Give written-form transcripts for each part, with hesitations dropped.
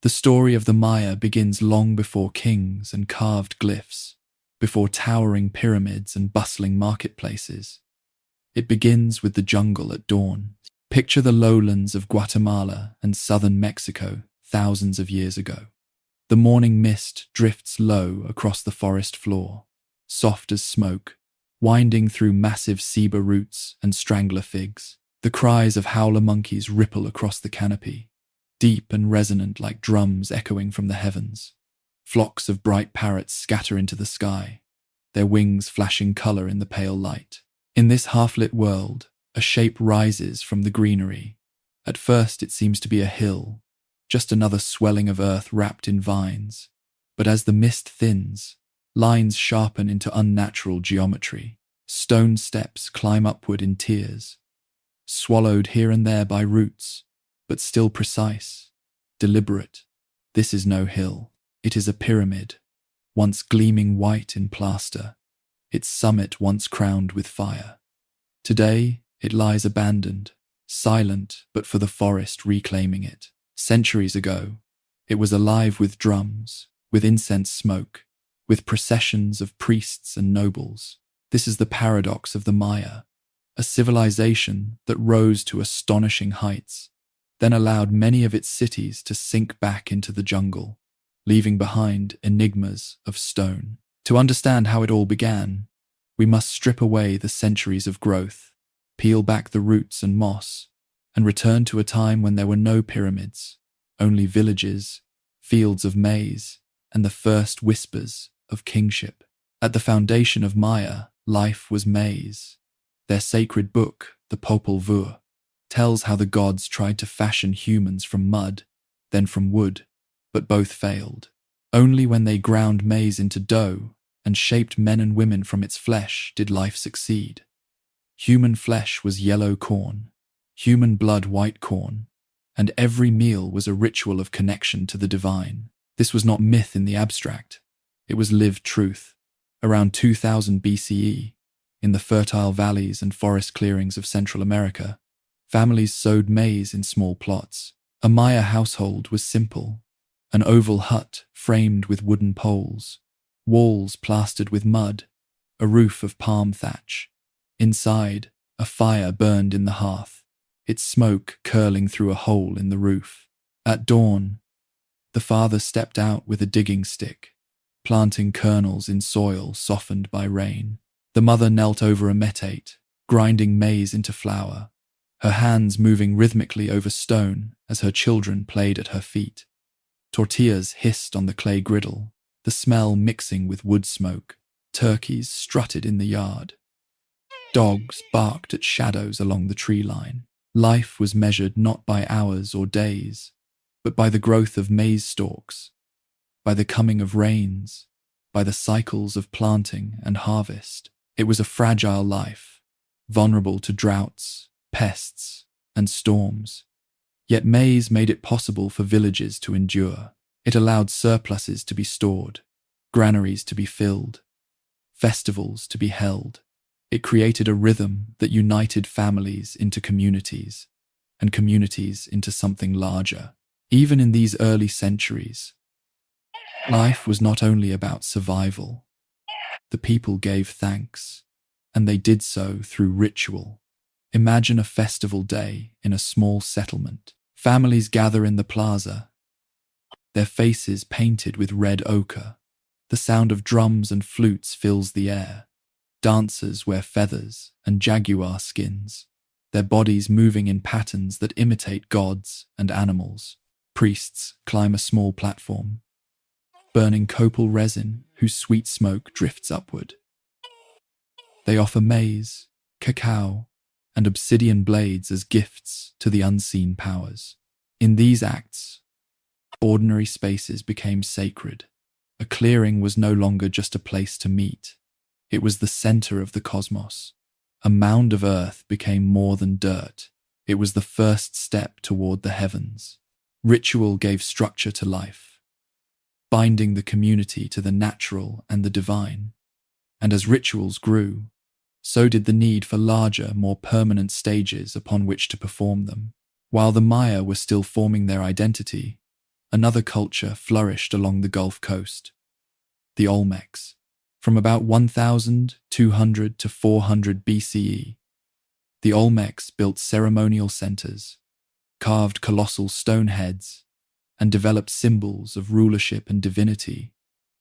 The story of the Maya begins long before kings and carved glyphs, before towering pyramids and bustling marketplaces. It begins with the jungle at dawn. Picture the lowlands of Guatemala and southern Mexico thousands of years ago. The morning mist drifts low across the forest floor, soft as smoke, winding through massive ceiba roots and strangler figs. The cries of howler monkeys ripple across the canopy, deep and resonant like drums echoing from the heavens. Flocks of bright parrots scatter into the sky, their wings flashing color in the pale light. In this half-lit world, a shape rises from the greenery. At first it seems to be a hill, just another swelling of earth wrapped in vines. But as the mist thins, lines sharpen into unnatural geometry. Stone steps climb upward in tiers, swallowed here and there by roots, but still precise, deliberate. This is no hill. It is a pyramid, once gleaming white in plaster, its summit once crowned with fire. Today, it lies abandoned, silent but for the forest reclaiming it. Centuries ago, it was alive with drums, with incense smoke, with processions of priests and nobles. This is the paradox of the Maya, a civilization that rose to astonishing heights, then allowed many of its cities to sink back into the jungle, leaving behind enigmas of stone. To understand how it all began, we must strip away the centuries of growth, peel back the roots and moss, and return to a time when there were no pyramids, only villages, fields of maize, and the first whispers of kingship. At the foundation of Maya, life was maize. Their sacred book, the Popol Vuh, tells how the gods tried to fashion humans from mud, then from wood, but both failed. Only when they ground maize into dough and shaped men and women from its flesh did life succeed. Human flesh was yellow corn, human blood white corn, and every meal was a ritual of connection to the divine. This was not myth in the abstract. It was lived truth. Around 2000 BCE, in the fertile valleys and forest clearings of Central America, families sowed maize in small plots. A Maya household was simple: an oval hut framed with wooden poles, walls plastered with mud, a roof of palm thatch. Inside, a fire burned in the hearth, its smoke curling through a hole in the roof. At dawn, the father stepped out with a digging stick, planting kernels in soil softened by rain. The mother knelt over a metate, grinding maize into flour, her hands moving rhythmically over stone as her children played at her feet. Tortillas hissed on the clay griddle, the smell mixing with wood smoke. Turkeys strutted in the yard. Dogs barked at shadows along the tree line. Life was measured not by hours or days, but by the growth of maize stalks, by the coming of rains, by the cycles of planting and harvest. It was a fragile life, vulnerable to droughts, pests, and storms. Yet maize made it possible for villages to endure. It allowed surpluses to be stored, granaries to be filled, festivals to be held. It created a rhythm that united families into communities, and communities into something larger. Even in these early centuries, life was not only about survival. The people gave thanks, and they did so through ritual. Imagine a festival day in a small settlement. Families gather in the plaza, their faces painted with red ochre. The sound of drums and flutes fills the air. Dancers wear feathers and jaguar skins, their bodies moving in patterns that imitate gods and animals. Priests climb a small platform, burning copal resin whose sweet smoke drifts upward. They offer maize, cacao, and obsidian blades as gifts to the unseen powers. In these acts, ordinary spaces became sacred. A clearing was no longer just a place to meet. It was the center of the cosmos. A mound of earth became more than dirt. It was the first step toward the heavens. Ritual gave structure to life, binding the community to the natural and the divine. And as rituals grew, so did the need for larger, more permanent stages upon which to perform them. While the Maya were still forming their identity, another culture flourished along the Gulf Coast, the Olmecs. From about 1200 to 400 BCE, the Olmecs built ceremonial centers, carved colossal stone heads, and developed symbols of rulership and divinity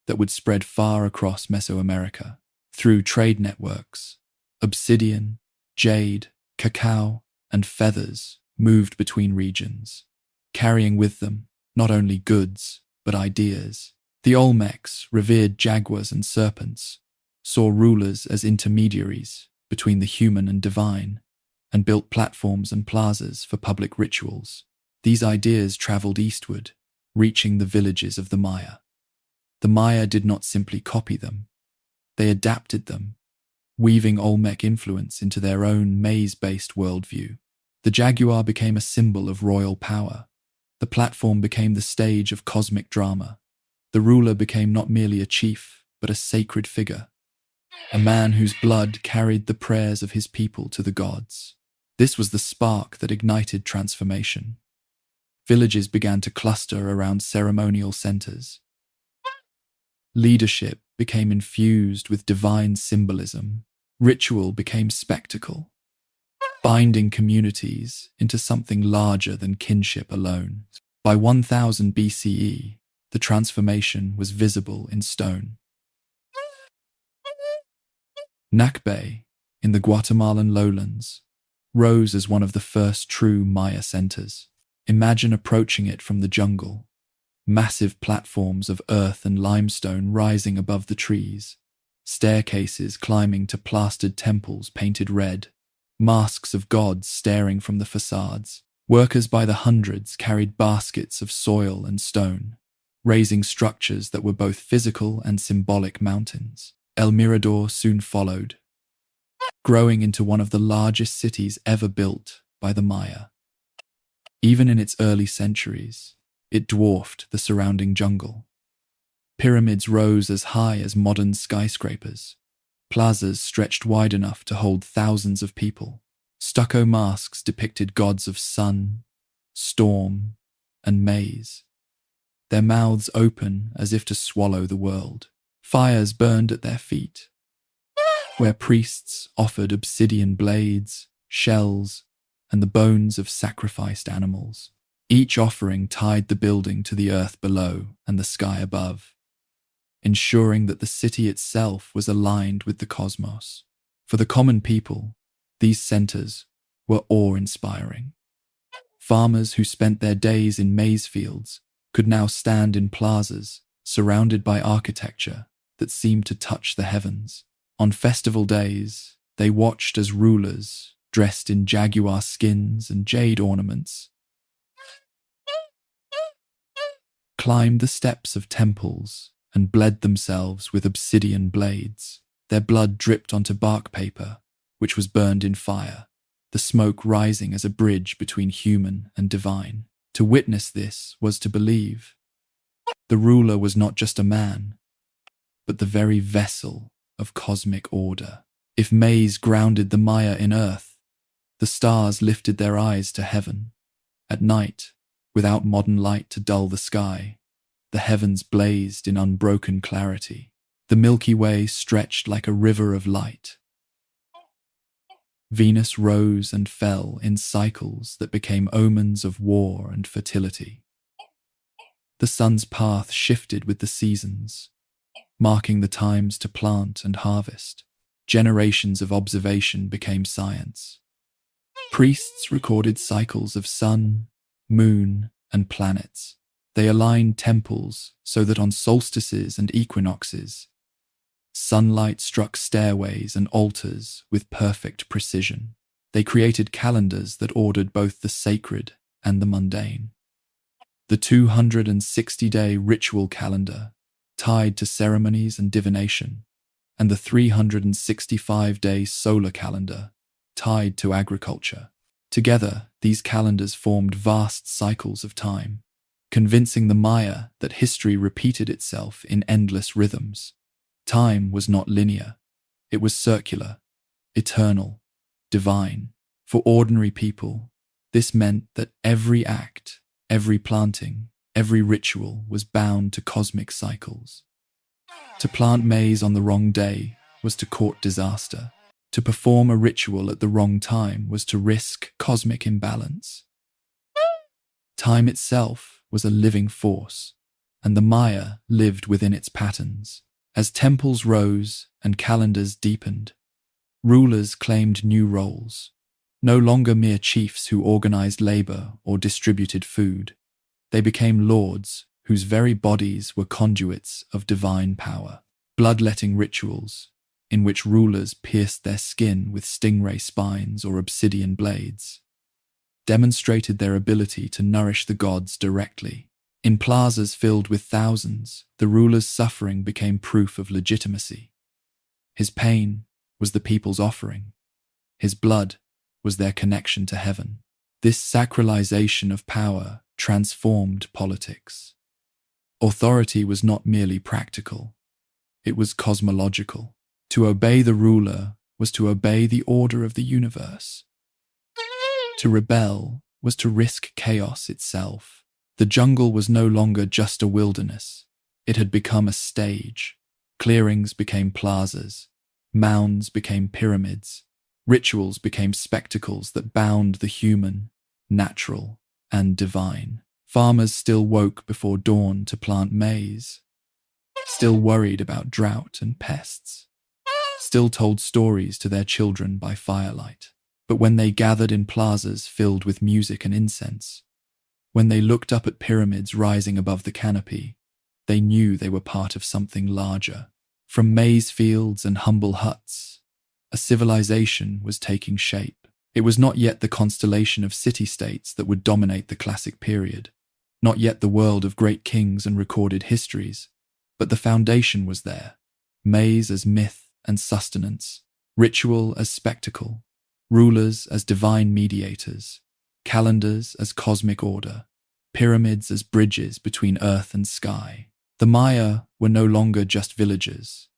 that would spread far across Mesoamerica. Through trade networks, obsidian, jade, cacao, and feathers moved between regions, carrying with them not only goods, but ideas. The Olmecs revered jaguars and serpents, saw rulers as intermediaries between the human and divine, and built platforms and plazas for public rituals. These ideas traveled eastward, reaching the villages of the Maya. The Maya did not simply copy them, they adapted them, weaving Olmec influence into their own maize-based worldview. The jaguar became a symbol of royal power. The platform became the stage of cosmic drama. The ruler became not merely a chief, but a sacred figure, a man whose blood carried the prayers of his people to the gods. This was the spark that ignited transformation. Villages began to cluster around ceremonial centers. Leadership became infused with divine symbolism. Ritual became spectacle, binding communities into something larger than kinship alone. By 1000 BCE, the transformation was visible in stone. Nakbay, in the Guatemalan lowlands, rose as one of the first true Maya centers. Imagine approaching it from the jungle, massive platforms of earth and limestone rising above the trees, staircases climbing to plastered temples painted red, masks of gods staring from the facades. Workers by the hundreds carried baskets of soil and stone, raising structures that were both physical and symbolic mountains. El Mirador soon followed, growing into one of the largest cities ever built by the Maya. Even in its early centuries, it dwarfed the surrounding jungle. Pyramids rose as high as modern skyscrapers. Plazas stretched wide enough to hold thousands of people. Stucco masks depicted gods of sun, storm, and maize, their mouths open as if to swallow the world. Fires burned at their feet, where priests offered obsidian blades, shells, and the bones of sacrificed animals. Each offering tied the building to the earth below and the sky above, ensuring that the city itself was aligned with the cosmos. For the common people, these centers were awe-inspiring. Farmers who spent their days in maize fields could now stand in plazas surrounded by architecture that seemed to touch the heavens. On festival days, they watched as rulers, dressed in jaguar skins and jade ornaments, climbed the steps of temples and bled themselves with obsidian blades. Their blood dripped onto bark paper, which was burned in fire, the smoke rising as a bridge between human and divine. To witness this was to believe. The ruler was not just a man, but the very vessel of cosmic order. If maize grounded the Maya in earth, the stars lifted their eyes to heaven. At night, without modern light to dull the sky, the heavens blazed in unbroken clarity. The Milky Way stretched like a river of light. Venus rose and fell in cycles that became omens of war and fertility. The sun's path shifted with the seasons, marking the times to plant and harvest. Generations of observation became science. Priests recorded cycles of sun, moon, and planets. They aligned temples so that on solstices and equinoxes, sunlight struck stairways and altars with perfect precision. They created calendars that ordered both the sacred and the mundane. The 260-day ritual calendar, tied to ceremonies and divination, and the 365-day solar calendar, tied to agriculture. Together, these calendars formed vast cycles of time, convincing the Maya that history repeated itself in endless rhythms. Time was not linear. It was circular, eternal, divine. For ordinary people, this meant that every act, every planting, Every ritual was bound to cosmic cycles. To plant maize on the wrong day was to court disaster. To perform a ritual at the wrong time was to risk cosmic imbalance. Time itself was a living force, and the Maya lived within its patterns. As temples rose and calendars deepened, rulers claimed new roles, no longer mere chiefs who organized labor or distributed food. They became lords whose very bodies were conduits of divine power. Bloodletting rituals, in which rulers pierced their skin with stingray spines or obsidian blades, demonstrated their ability to nourish the gods directly. In plazas filled with thousands, the ruler's suffering became proof of legitimacy. His pain was the people's offering. His blood was their connection to heaven. This sacralization of power transformed politics. Authority was not merely practical, it was cosmological. To obey the ruler was to obey the order of the universe. To rebel was to risk chaos itself. The jungle was no longer just a wilderness. It had become a stage. Clearings became plazas. Mounds became pyramids. Rituals became spectacles that bound the human, natural, and divine. Farmers still woke before dawn to plant maize, still worried about drought and pests, still told stories to their children by firelight. But when they gathered in plazas filled with music and incense, when they looked up at pyramids rising above the canopy, they knew they were part of something larger. From maize fields and humble huts, a civilization was taking shape. It was not yet the constellation of city-states that would dominate the classic period, not yet the world of great kings and recorded histories, but the foundation was there. Maize as myth and sustenance, ritual as spectacle, rulers as divine mediators, calendars as cosmic order, pyramids as bridges between earth and sky. The Maya were no longer just villagers.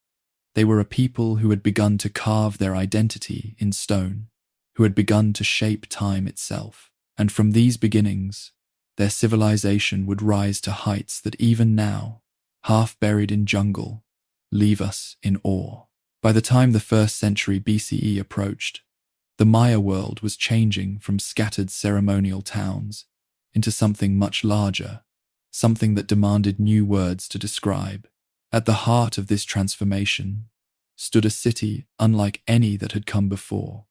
They were a people who had begun to carve their identity in stone, who had begun to shape time itself. And from these beginnings, their civilization would rise to heights that even now, half buried in jungle, leave us in awe. By the time the 1st century BCE approached, the Maya world was changing from scattered ceremonial towns into something much larger, something that demanded new words to describe. At the heart of this transformation stood a city unlike any that had come before,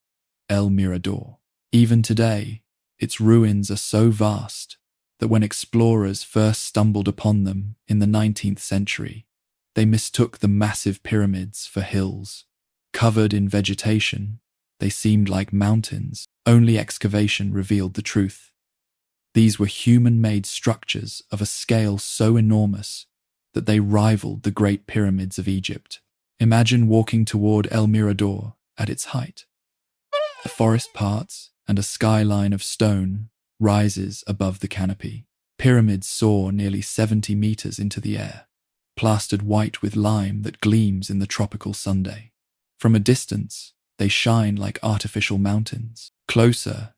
El Mirador. Even today, its ruins are so vast that when explorers first stumbled upon them in the 19th century, they mistook the massive pyramids for hills. Covered in vegetation, they seemed like mountains. Only excavation revealed the truth. These were human-made structures of a scale so enormous that they rivaled the Great Pyramids of Egypt. Imagine walking toward El Mirador at its height. The forest parts and a skyline of stone rises above the canopy. Pyramids soar nearly 70 meters into the air, plastered white with lime that gleams in the tropical Sunday. From a distance, they shine like artificial mountains. Closer,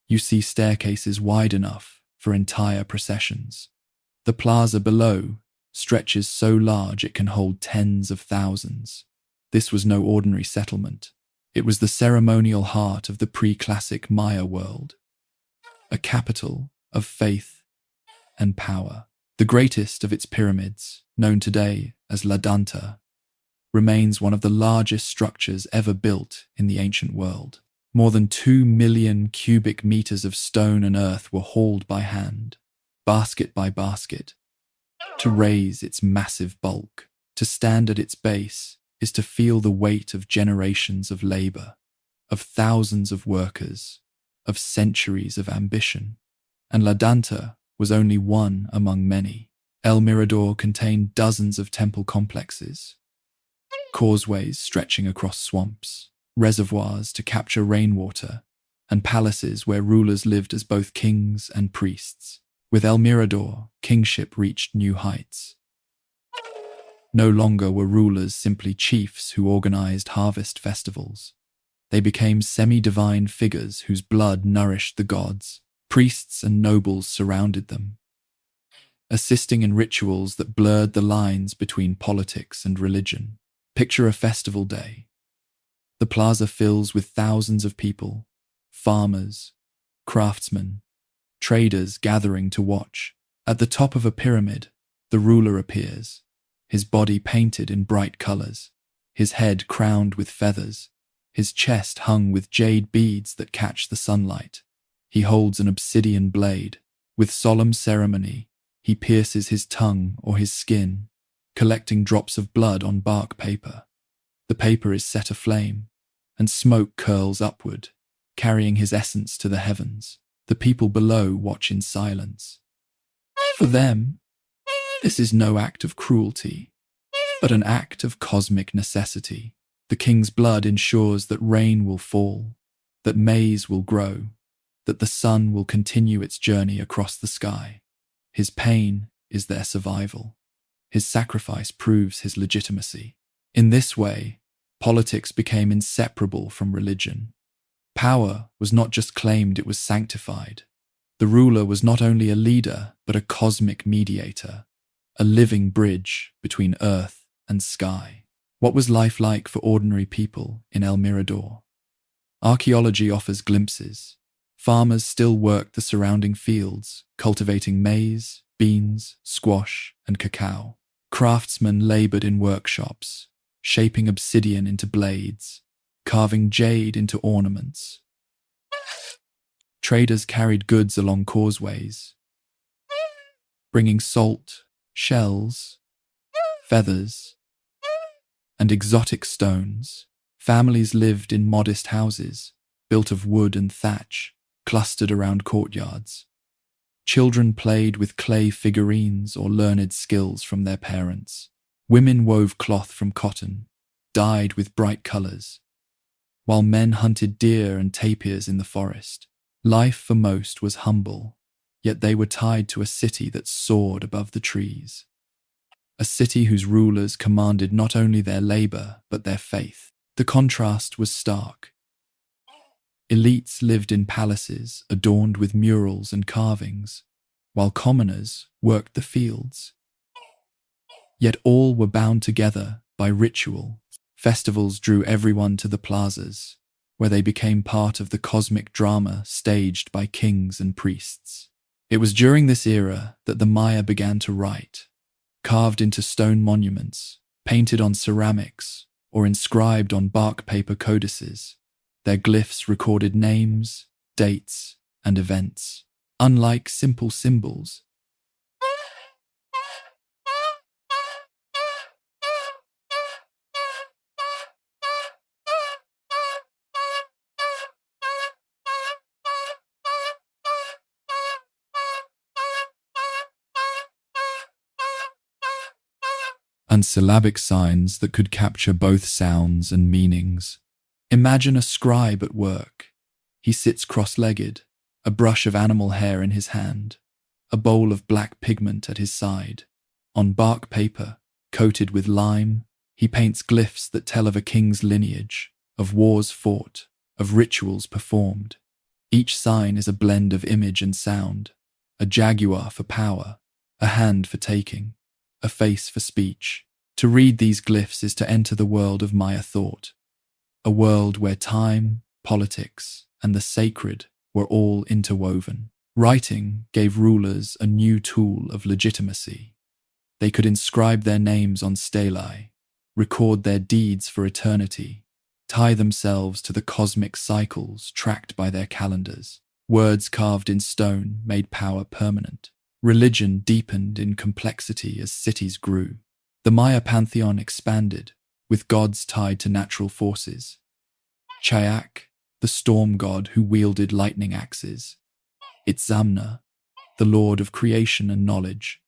you see staircases wide enough for entire processions. The plaza below stretches so large it can hold tens of thousands. This was no ordinary settlement. It was the ceremonial heart of the pre-classic Maya world, a capital of faith and power. The greatest of its pyramids, known today as La Danta, remains one of the largest structures ever built in the ancient world. More than 2 million cubic meters of stone and earth were hauled by hand, basket by basket, to raise its massive bulk. To stand at its base is to feel the weight of generations of labor, of thousands of workers, of centuries of ambition. And La Danta was only one among many. El Mirador contained dozens of temple complexes, causeways stretching across swamps, reservoirs to capture rainwater, and palaces where rulers lived as both kings and priests. With El Mirador, kingship reached new heights. No longer were rulers simply chiefs who organized harvest festivals. They became semi-divine figures whose blood nourished the gods. Priests and nobles surrounded them, assisting in rituals that blurred the lines between politics and religion. Picture a festival day. The plaza fills with thousands of people, farmers, craftsmen, traders gathering to watch. At the top of a pyramid, the ruler appears, his body painted in bright colors, his head crowned with feathers, his chest hung with jade beads that catch the sunlight. He holds an obsidian blade. With solemn ceremony, he pierces his tongue or his skin, collecting drops of blood on bark paper. The paper is set aflame, and smoke curls upward, carrying his essence to the heavens. The people below watch in silence. For them, this is no act of cruelty, but an act of cosmic necessity. The king's blood ensures that rain will fall, that maize will grow, that the sun will continue its journey across the sky. His pain is their survival. His sacrifice proves his legitimacy. In this way, politics became inseparable from religion. Power was not just claimed, it was sanctified. The ruler was not only a leader, but a cosmic mediator, a living bridge between earth and sky. What was life like for ordinary people in El Mirador? Archaeology offers glimpses. Farmers still worked the surrounding fields, cultivating maize, beans, squash, and cacao. Craftsmen labored in workshops, shaping obsidian into blades, carving jade into ornaments. Traders carried goods along causeways, bringing salt, shells, feathers, and exotic stones. Families lived in modest houses, built of wood and thatch, clustered around courtyards. Children played with clay figurines or learned skills from their parents. Women wove cloth from cotton, dyed with bright colors, while men hunted deer and tapirs in the forest. Life for most was humble, yet they were tied to a city that soared above the trees. A city whose rulers commanded not only their labor, but their faith. The contrast was stark. Elites lived in palaces adorned with murals and carvings, while commoners worked the fields. Yet all were bound together by ritual. Festivals drew everyone to the plazas, where they became part of the cosmic drama staged by kings and priests. It was during this era that the Maya began to write, carved into stone monuments, painted on ceramics, or inscribed on bark paper codices. Their glyphs recorded names, dates, and events. Unlike simple symbols, and syllabic signs that could capture both sounds and meanings. Imagine a scribe at work. He sits cross-legged, a brush of animal hair in his hand, a bowl of black pigment at his side. On bark paper, coated with lime, he paints glyphs that tell of a king's lineage, of wars fought, of rituals performed. Each sign is a blend of image and sound, a jaguar for power, a hand for taking, a face for speech. To read these glyphs is to enter the world of Maya thought, a world where time, politics, and the sacred were all interwoven. Writing gave rulers a new tool of legitimacy. They could inscribe their names on stelae, record their deeds for eternity, tie themselves to the cosmic cycles tracked by their calendars. Words carved in stone made power permanent. Religion deepened in complexity as cities grew. The Maya pantheon expanded, with gods tied to natural forces. Chayak, the storm god who wielded lightning axes. Itzamna, the lord of creation and knowledge.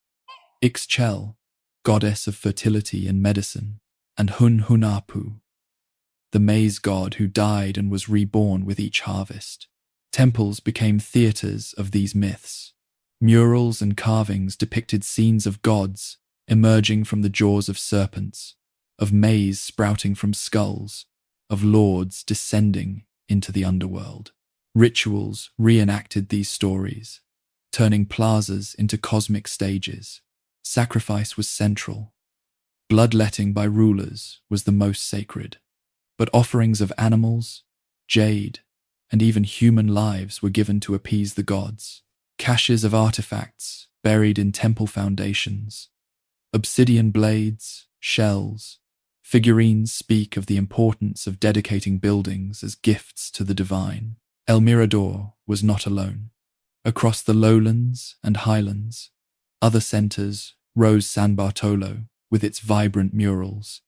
Ixchel, goddess of fertility and medicine. And Hunhunapu, the maize god who died and was reborn with each harvest. Temples became theaters of these myths. Murals and carvings depicted scenes of gods emerging from the jaws of serpents, of maize sprouting from skulls, of lords descending into the underworld. Rituals reenacted these stories. turning plazas into cosmic stages. Sacrifice was central. Bloodletting by rulers was the most sacred. But offerings of animals, jade, and even human lives were given to appease the gods. Caches of artifacts buried in temple foundations, obsidian blades, shells, figurines speak of the importance of dedicating buildings as gifts to the divine. El Mirador was not alone. Across the lowlands and highlands, other centers rose San Bartolo with its vibrant murals,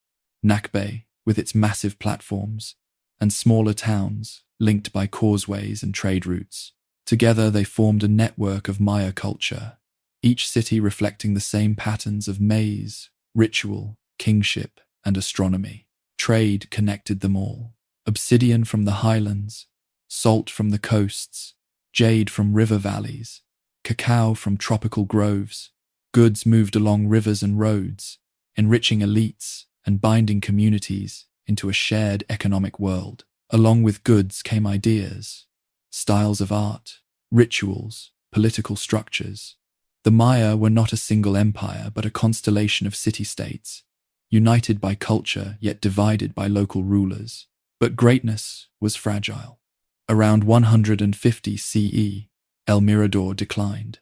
Nakbe with its massive platforms, and smaller towns linked by causeways and trade routes. Together they formed a network of Maya culture, each city reflecting the same patterns of maze, ritual, kingship, and astronomy. Trade connected them all. Obsidian from the highlands, salt from the coasts, jade from river valleys, cacao from tropical groves. Goods moved along rivers and roads, enriching elites and binding communities into a shared economic world. Along with goods came ideas, styles of art, rituals, political structures. The Maya were not a single empire, but a constellation of city-states, united by culture yet divided by local rulers. But greatness was fragile. Around 150 CE, El Mirador declined.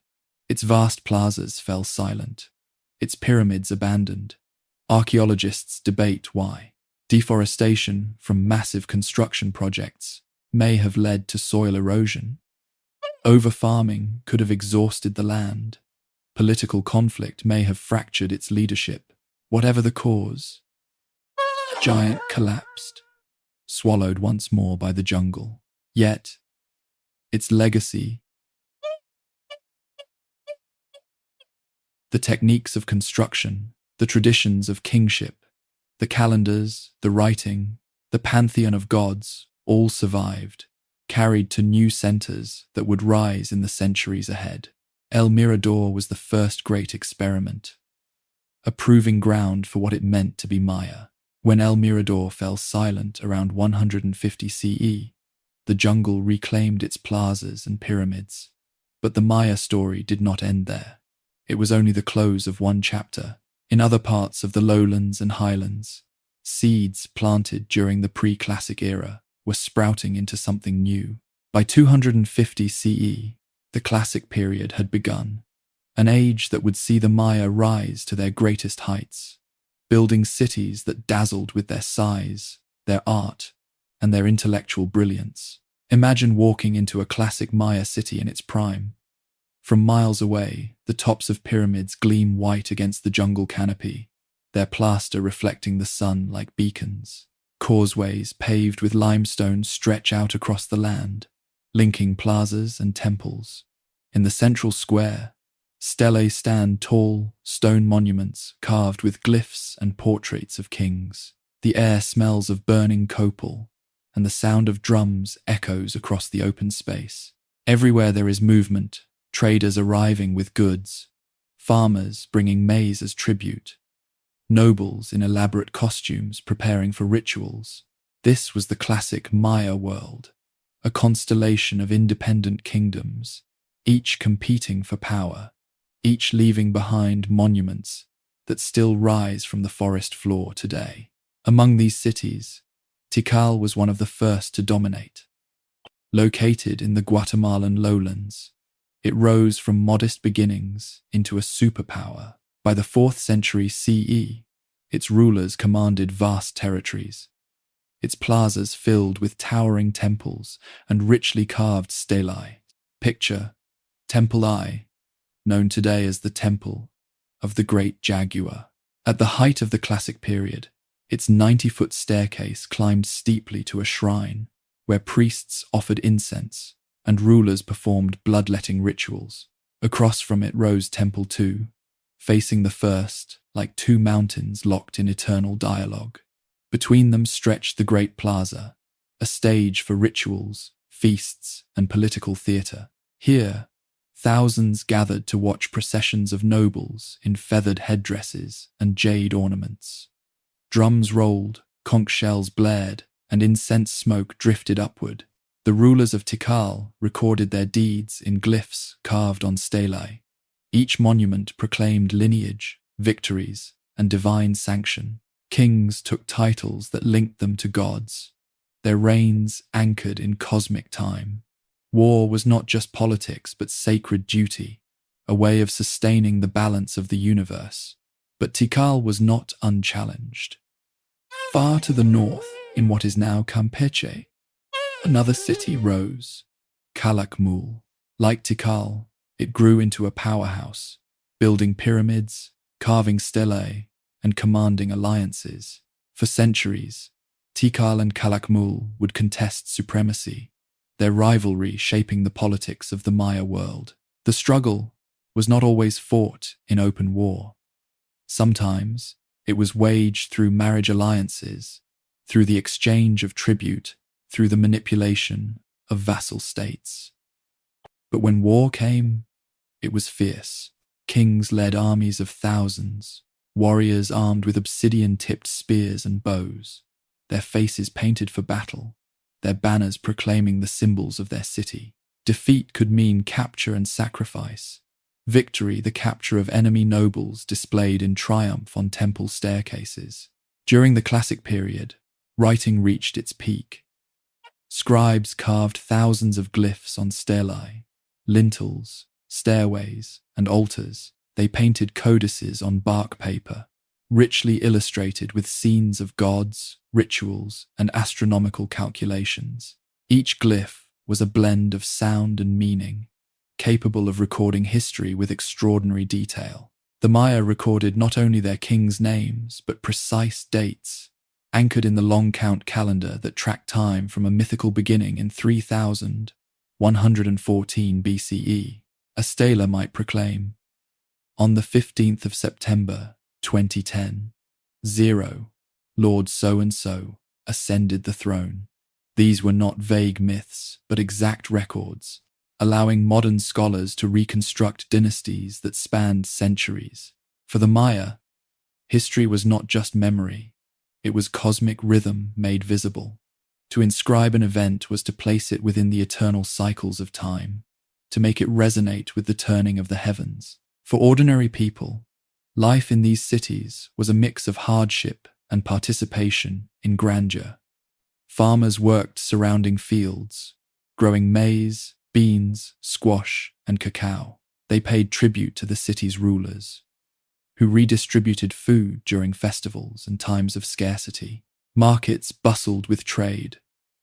Its vast plazas fell silent, its pyramids abandoned. Archaeologists debate why. Deforestation from massive construction projects may have led to soil erosion. Overfarming could have exhausted the land. Political conflict may have fractured its leadership. Whatever the cause, the giant collapsed, swallowed once more by the jungle. Yet, its legacy, the techniques of construction, the traditions of kingship, the calendars, the writing, the pantheon of gods, all survived, carried to new centers that would rise in the centuries ahead. El Mirador was the first great experiment, a proving ground for what it meant to be Maya. When El Mirador fell silent around 150 CE, the jungle reclaimed its plazas and pyramids. But the Maya story did not end there. It was only the close of one chapter. In other parts of the lowlands and highlands, seeds planted during the pre-classic era were sprouting into something new. By 250 CE, the classic period had begun, an age that would see the Maya rise to their greatest heights, building cities that dazzled with their size, their art, and their intellectual brilliance. Imagine walking into a classic Maya city in its prime. From miles away, the tops of pyramids gleam white against the jungle canopy, their plaster reflecting the sun like beacons. Causeways paved with limestone stretch out across the land, linking plazas and temples. In the central square, stelae stand tall, stone monuments carved with glyphs and portraits of kings. The air smells of burning copal, and the sound of drums echoes across the open space. Everywhere there is movement, traders arriving with goods, farmers bringing maize as tribute, nobles in elaborate costumes preparing for rituals. This was the classic Maya world, a constellation of independent kingdoms, each competing for power, each leaving behind monuments that still rise from the forest floor today. Among these cities, Tikal was one of the first to dominate. Located in the Guatemalan lowlands, it rose from modest beginnings into a superpower. By the 4th century CE, its rulers commanded vast territories, its plazas filled with towering temples and richly carved stelae. Picture Temple I, known today as the Temple of the Great Jaguar. At the height of the classic period, its 90-foot staircase climbed steeply to a shrine where priests offered incense and rulers performed bloodletting rituals. Across from it rose Temple II, facing the first like two mountains locked in eternal dialogue. Between them stretched the Great Plaza, a stage for rituals, feasts, and political theatre. Here, thousands gathered to watch processions of nobles in feathered headdresses and jade ornaments. Drums rolled, conch shells blared, and incense smoke drifted upward. The rulers of Tikal recorded their deeds in glyphs carved on stelae. Each monument proclaimed lineage, victories, and divine sanction. Kings took titles that linked them to gods, their reigns anchored in cosmic time. War was not just politics but sacred duty, a way of sustaining the balance of the universe. But Tikal was not unchallenged. Far to the north, in what is now Campeche, another city rose, Calakmul. Like Tikal, it grew into a powerhouse, building pyramids, carving stelae, and commanding alliances. For centuries, Tikal and Calakmul would contest supremacy, their rivalry shaping the politics of the Maya world. The struggle was not always fought in open war. Sometimes it was waged through marriage alliances, through the exchange of tribute, through the manipulation of vassal states. But when war came, it was fierce. Kings led armies of thousands, warriors armed with obsidian-tipped spears and bows, their faces painted for battle, their banners proclaiming the symbols of their city. Defeat could mean capture and sacrifice. Victory, the capture of enemy nobles displayed in triumph on temple staircases. During the classic period, writing reached its peak. Scribes carved thousands of glyphs on stelae, lintels, stairways, and altars. They painted codices on bark paper, richly illustrated with scenes of gods, rituals, and astronomical calculations. Each glyph was a blend of sound and meaning, capable of recording history with extraordinary detail. The Maya recorded not only their kings' names, but precise dates, anchored in the long count calendar that tracked time from a mythical beginning in 3114 BCE. A stela might proclaim, on the 15th of September, 2010, Lord so-and-so ascended the throne. These were not vague myths, but exact records, allowing modern scholars to reconstruct dynasties that spanned centuries. For the Maya, history was not just memory, it was cosmic rhythm made visible. To inscribe an event was to place it within the eternal cycles of time, to make it resonate with the turning of the heavens. For ordinary people, life in these cities was a mix of hardship and participation in grandeur. Farmers worked surrounding fields, growing maize, beans, squash, and cacao. They paid tribute to the city's rulers, who redistributed food during festivals and times of scarcity. Markets bustled with trade.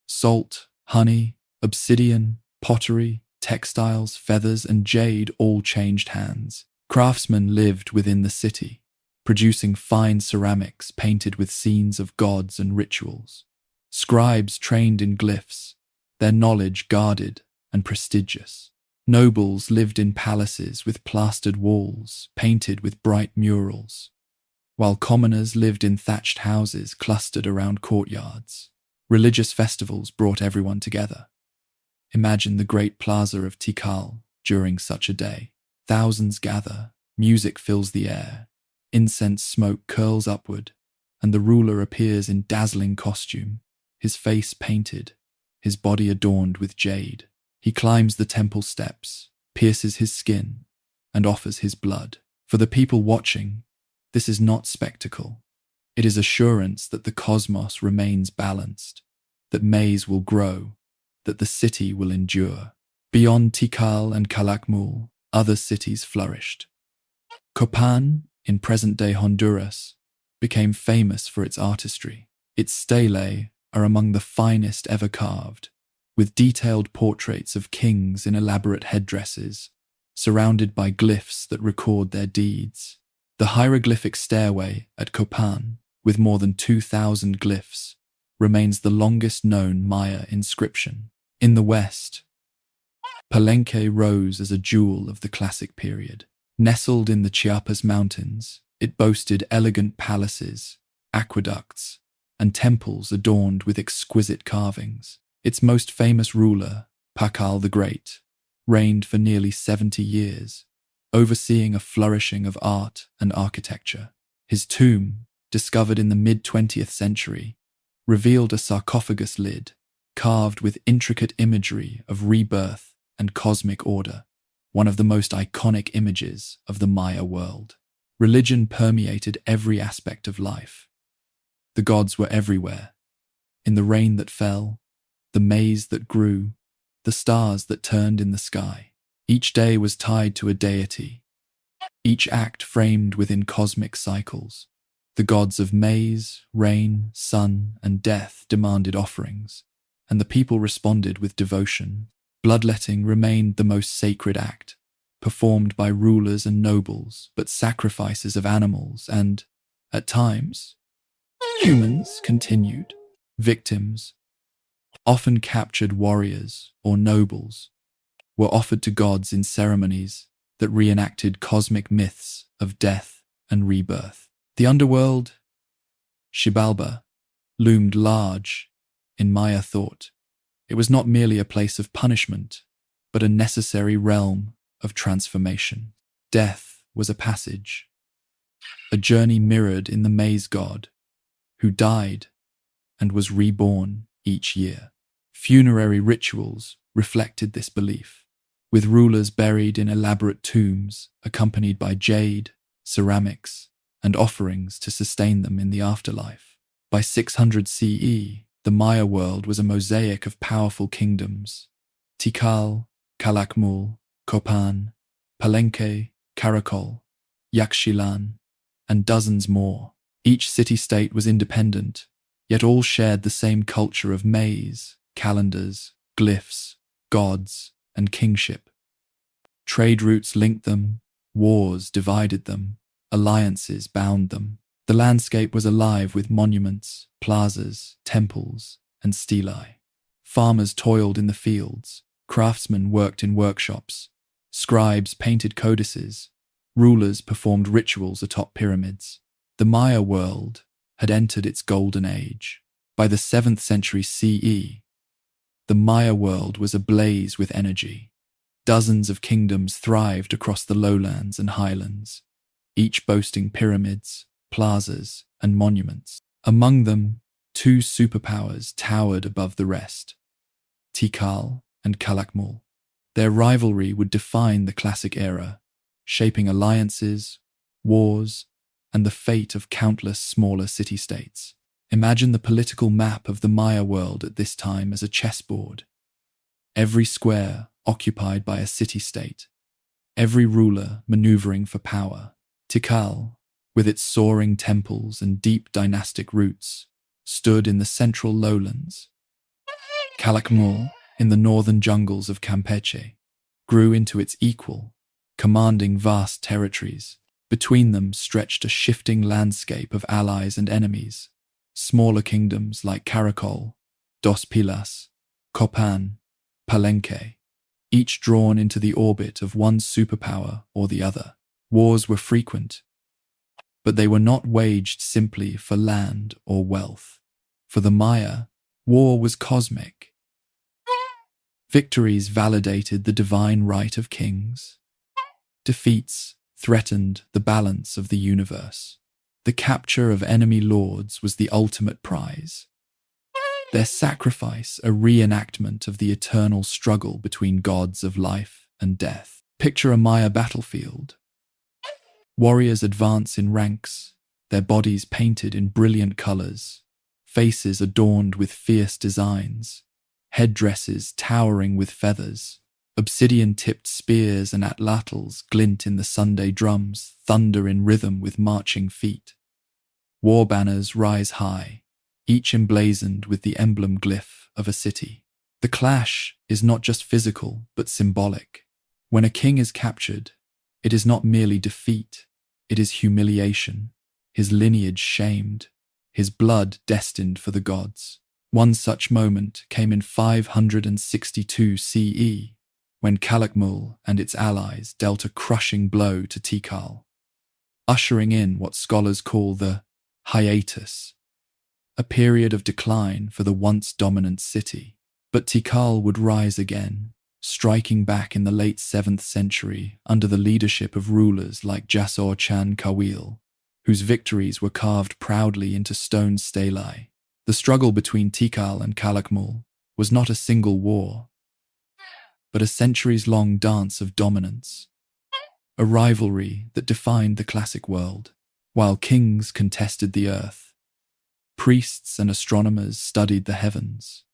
Salt, honey, obsidian, pottery, textiles, feathers, and jade all changed hands. Craftsmen lived within the city, producing fine ceramics painted with scenes of gods and rituals. Scribes trained in glyphs, their knowledge guarded and prestigious. Nobles lived in palaces with plastered walls, painted with bright murals, while commoners lived in thatched houses clustered around courtyards. Religious festivals brought everyone together. Imagine the great plaza of Tikal during such a day. Thousands gather, music fills the air, incense smoke curls upward, and the ruler appears in dazzling costume, his face painted, his body adorned with jade. He climbs the temple steps, pierces his skin, and offers his blood. For the people watching, this is not spectacle. It is assurance that the cosmos remains balanced, that maize will grow, that the city will endure. Beyond Tikal and Calakmul, other cities flourished. Copan, in present-day Honduras, became famous for its artistry. Its stelae are among the finest ever carved, with detailed portraits of kings in elaborate headdresses, surrounded by glyphs that record their deeds. The hieroglyphic stairway at Copan, with more than 2,000 glyphs, remains the longest known Maya inscription. In the West, Palenque rose as a jewel of the classic period. Nestled in the Chiapas Mountains, it boasted elegant palaces, aqueducts, and temples adorned with exquisite carvings. Its most famous ruler, Pakal the Great, reigned for nearly 70 years, overseeing a flourishing of art and architecture. His tomb, discovered in the mid-20th century, revealed a sarcophagus lid, carved with intricate imagery of rebirth and cosmic order, one of the most iconic images of the Maya world. Religion permeated every aspect of life. The gods were everywhere, in the rain that fell, the maize that grew, the stars that turned in the sky. Each day was tied to a deity, each act framed within cosmic cycles. The gods of maize, rain, sun, and death demanded offerings, and the people responded with devotion. Bloodletting remained the most sacred act, performed by rulers and nobles, but sacrifices of animals and, at times, humans continued. Victims, often captured warriors or nobles, were offered to gods in ceremonies that reenacted cosmic myths of death and rebirth. The underworld, Xibalba, loomed large in Maya thought. It was not merely a place of punishment, but a necessary realm of transformation. Death was a passage, a journey mirrored in the maize god, who died and was reborn each year. Funerary rituals reflected this belief, with rulers buried in elaborate tombs accompanied by jade, ceramics, and offerings to sustain them in the afterlife. By 600 CE, the Maya world was a mosaic of powerful kingdoms: Tikal, Calakmul, Copan, Palenque, Karakol, Yaxchilan, and dozens more. Each city-state was independent, yet all shared the same culture of maize, calendars, glyphs, gods, and kingship. Trade routes linked them, wars divided them, alliances bound them. The landscape was alive with monuments, plazas, temples, and stelae. Farmers toiled in the fields, craftsmen worked in workshops, scribes painted codices, rulers performed rituals atop pyramids. The Maya world had entered its golden age. By the 7th century CE, the Maya world was ablaze with energy. Dozens of kingdoms thrived across the lowlands and highlands, each boasting pyramids, plazas, and monuments. Among them, two superpowers towered above the rest: Tikal and Calakmul. Their rivalry would define the classic era, shaping alliances, wars, and the fate of countless smaller city-states. Imagine the political map of the Maya world at this time as a chessboard. Every square occupied by a city-state, every ruler maneuvering for power. Tikal, with its soaring temples and deep dynastic roots, stood in the central lowlands. Calakmul, in the northern jungles of Campeche, grew into its equal, commanding vast territories. Between them stretched a shifting landscape of allies and enemies. Smaller kingdoms like Karakol, Dos Pilas, Copan, Palenque, each drawn into the orbit of one superpower or the other. Wars were frequent, but they were not waged simply for land or wealth. For the Maya, war was cosmic. Victories validated the divine right of kings. Defeats threatened the balance of the universe. The capture of enemy lords was the ultimate prize, their sacrifice a reenactment of the eternal struggle between gods of life and death. Picture a Maya battlefield. Warriors advance in ranks, their bodies painted in brilliant colors, faces adorned with fierce designs, headdresses towering with feathers. Obsidian-tipped spears and atlatls glint in the Sunday drums, thunder in rhythm with marching feet. War banners rise high, each emblazoned with the emblem glyph of a city. The clash is not just physical, but symbolic. When a king is captured, it is not merely defeat, it is humiliation, his lineage shamed, his blood destined for the gods. One such moment came in 562 CE, when Calakmul and its allies dealt a crushing blow to Tikal, ushering in what scholars call the hiatus, a period of decline for the once dominant city. But Tikal would rise again, striking back in the late 7th century under the leadership of rulers like Jasor Chan Kawil, whose victories were carved proudly into stone stelae. The struggle between Tikal and Calakmul was not a single war, but a centuries-long dance of dominance, a rivalry that defined the classic world. While kings contested the earth, priests and astronomers studied the heavens.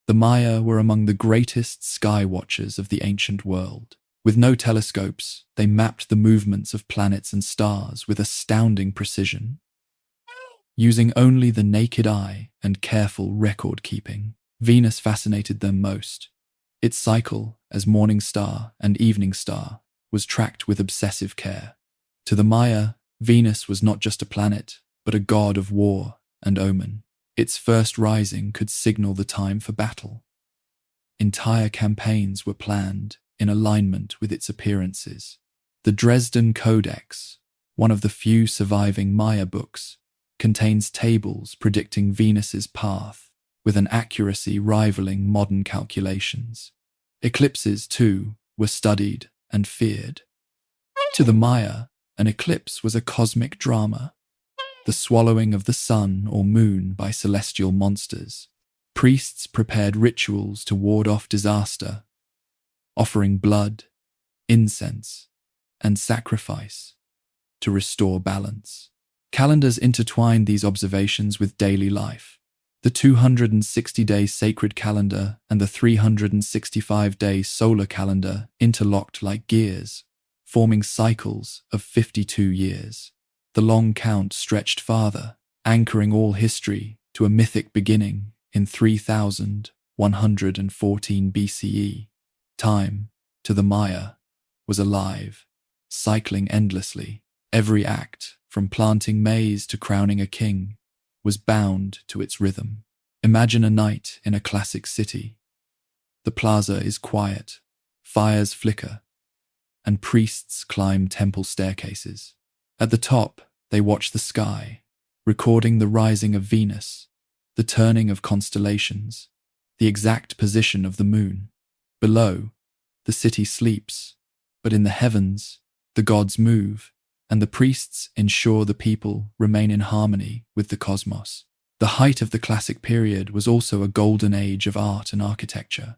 The Maya were among the greatest sky watchers of the ancient world. With no telescopes, they mapped the movements of planets and stars with astounding precision. Using only the naked eye and careful record-keeping, Venus fascinated them most. Its cycle as morning star and evening star was tracked with obsessive care. To the Maya, Venus was not just a planet, but a god of war and omen. Its first rising could signal the time for battle. Entire campaigns were planned in alignment with its appearances. The Dresden Codex, one of the few surviving Maya books, contains tables predicting Venus's path with an accuracy rivaling modern calculations. Eclipses, too, were studied and feared. To the Maya, an eclipse was a cosmic drama, the swallowing of the sun or moon by celestial monsters. Priests prepared rituals to ward off disaster, offering blood, incense, and sacrifice to restore balance. Calendars intertwined these observations with daily life. The 260-day sacred calendar and the 365-day solar calendar interlocked like gears, forming cycles of 52 years. The long count stretched farther, anchoring all history to a mythic beginning in 3114 BCE. Time, to the Maya, was alive, cycling endlessly. Every act, from planting maize to crowning a king, was bound to its rhythm. Imagine a night in a classic city. The plaza is quiet, fires flicker, and priests climb temple staircases. At the top, they watch the sky, recording the rising of Venus, the turning of constellations, the exact position of the moon. Below, the city sleeps, but in the heavens, the gods move, and the priests ensure the people remain in harmony with the cosmos. The height of the classic period was also a golden age of art and architecture.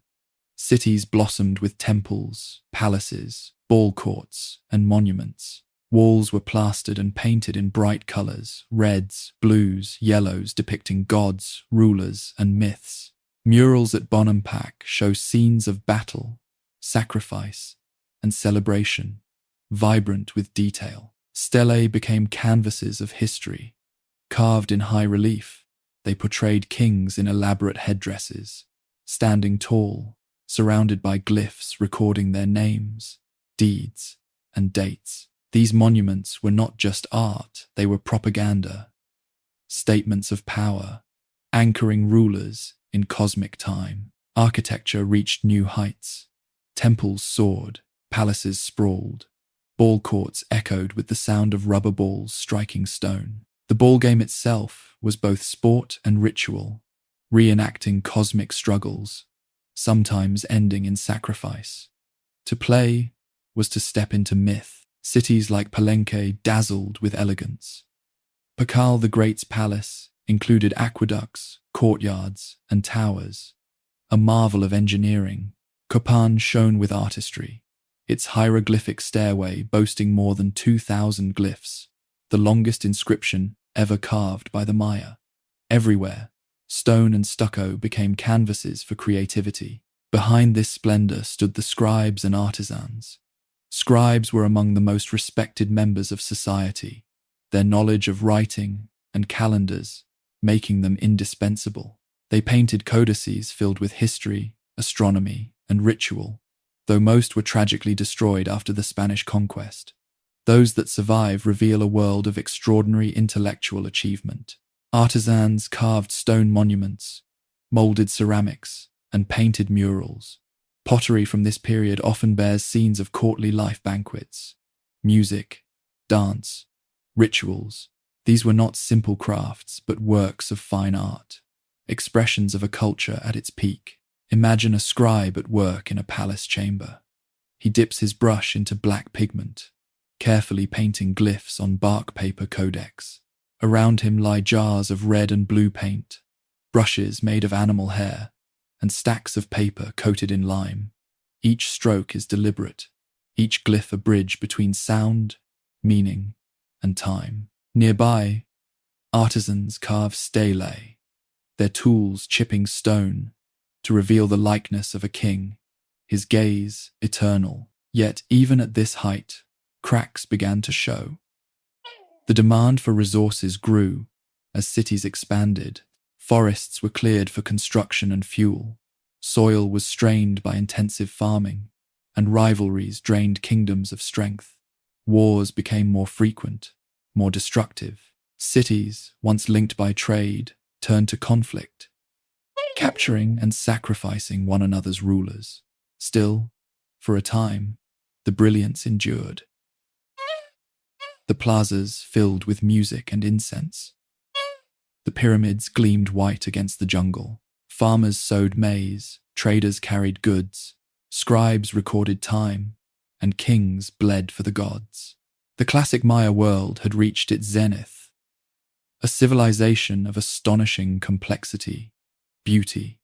Cities blossomed with temples, palaces, ball courts, and monuments. Walls were plastered and painted in bright colors, reds, blues, yellows, depicting gods, rulers, and myths. Murals at Bonampak show scenes of battle, sacrifice, and celebration, vibrant with detail. Stelae became canvases of history. Carved in high relief, they portrayed kings in elaborate headdresses, standing tall, surrounded by glyphs recording their names, deeds, and dates. These monuments were not just art, they were propaganda, statements of power, anchoring rulers in cosmic time. Architecture reached new heights. Temples soared, palaces sprawled, ball courts echoed with the sound of rubber balls striking stone. The ball game itself was both sport and ritual, reenacting cosmic struggles, sometimes ending in sacrifice. To play was to step into myth. Cities like Palenque dazzled with elegance. Pakal the Great's palace included aqueducts, courtyards, and towers, a marvel of engineering. Copan shone with artistry, its hieroglyphic stairway boasting more than 2,000 glyphs, the longest inscription ever carved by the Maya. Everywhere, stone and stucco became canvases for creativity. Behind this splendor stood the scribes and artisans. Scribes were among the most respected members of society, their knowledge of writing and calendars making them indispensable. They painted codices filled with history, astronomy, and ritual, though most were tragically destroyed after the Spanish conquest. Those that survive reveal a world of extraordinary intellectual achievement. Artisans carved stone monuments, molded ceramics, and painted murals. Pottery from this period often bears scenes of courtly life banquets, music, dance, rituals. These were not simple crafts, but works of fine art, expressions of a culture at its peak. Imagine a scribe at work in a palace chamber. He dips his brush into black pigment, carefully painting glyphs on bark paper codex. Around him lie jars of red and blue paint, brushes made of animal hair, and stacks of paper coated in lime. Each stroke is deliberate, each glyph a bridge between sound, meaning, and time. Nearby, artisans carve stelae, their tools chipping stone to reveal the likeness of a king, his gaze eternal. Yet even at this height, cracks began to show. The demand for resources grew as cities expanded. Forests were cleared for construction and fuel. Soil was strained by intensive farming, and rivalries drained kingdoms of strength. Wars became more frequent, more destructive. Cities, once linked by trade, turned to conflict, capturing and sacrificing one another's rulers. Still, for a time, the brilliance endured. The plazas filled with music and incense. The pyramids gleamed white against the jungle. Farmers sowed maize, traders carried goods, scribes recorded time, and kings bled for the gods. The classic Maya world had reached its zenith, a civilization of astonishing complexity, beauty,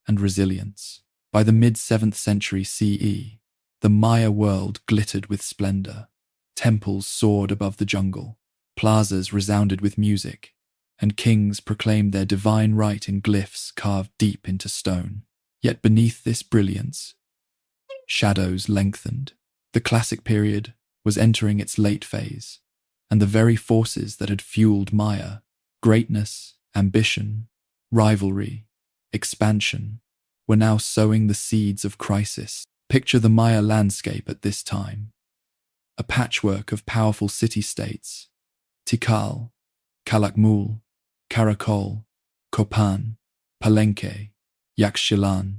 and resilience. By the mid-7th century CE, the Maya world glittered with splendor. Temples soared above the jungle, plazas resounded with music, and kings proclaimed their divine right in glyphs carved deep into stone. Yet beneath this brilliance, shadows lengthened. The classic period was entering its late phase, and the very forces that had fueled Maya, greatness, ambition, rivalry, expansion, were now sowing the seeds of crisis. Picture the Maya landscape at this time. A patchwork of powerful city-states: Tikal, Calakmul, Karakol, Copan, Palenque, Yaxchilan,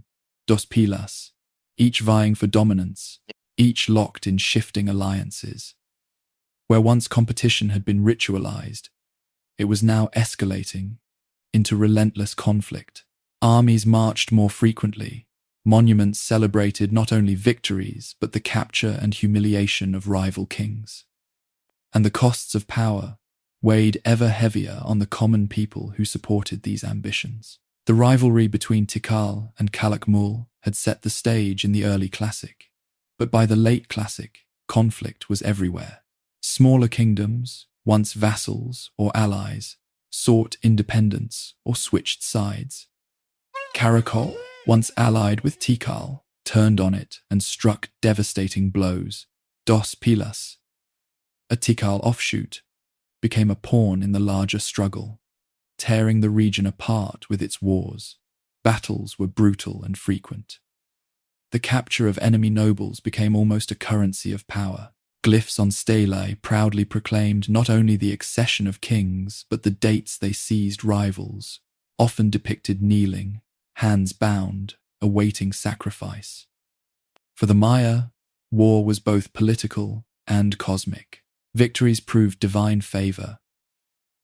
Dos Pilas, each vying for dominance, each locked in shifting alliances. Where once competition had been ritualized, it was now escalating into relentless conflict. Armies marched more frequently. Monuments celebrated not only victories, but the capture and humiliation of rival kings. And the costs of power weighed ever heavier on the common people who supported these ambitions. The rivalry between Tikal and Calakmul had set the stage in the early Classic, but by the late Classic, conflict was everywhere. Smaller kingdoms, once vassals or allies, sought independence or switched sides. Karakol, once allied with Tikal, turned on it and struck devastating blows. Dos Pilas, a Tikal offshoot, became a pawn in the larger struggle, tearing the region apart with its wars. Battles were brutal and frequent. The capture of enemy nobles became almost a currency of power. Glyphs on stelae proudly proclaimed not only the accession of kings, but the dates they seized rivals, often depicted kneeling, hands bound, awaiting sacrifice. For the Maya, war was both political and cosmic. Victories proved divine favor.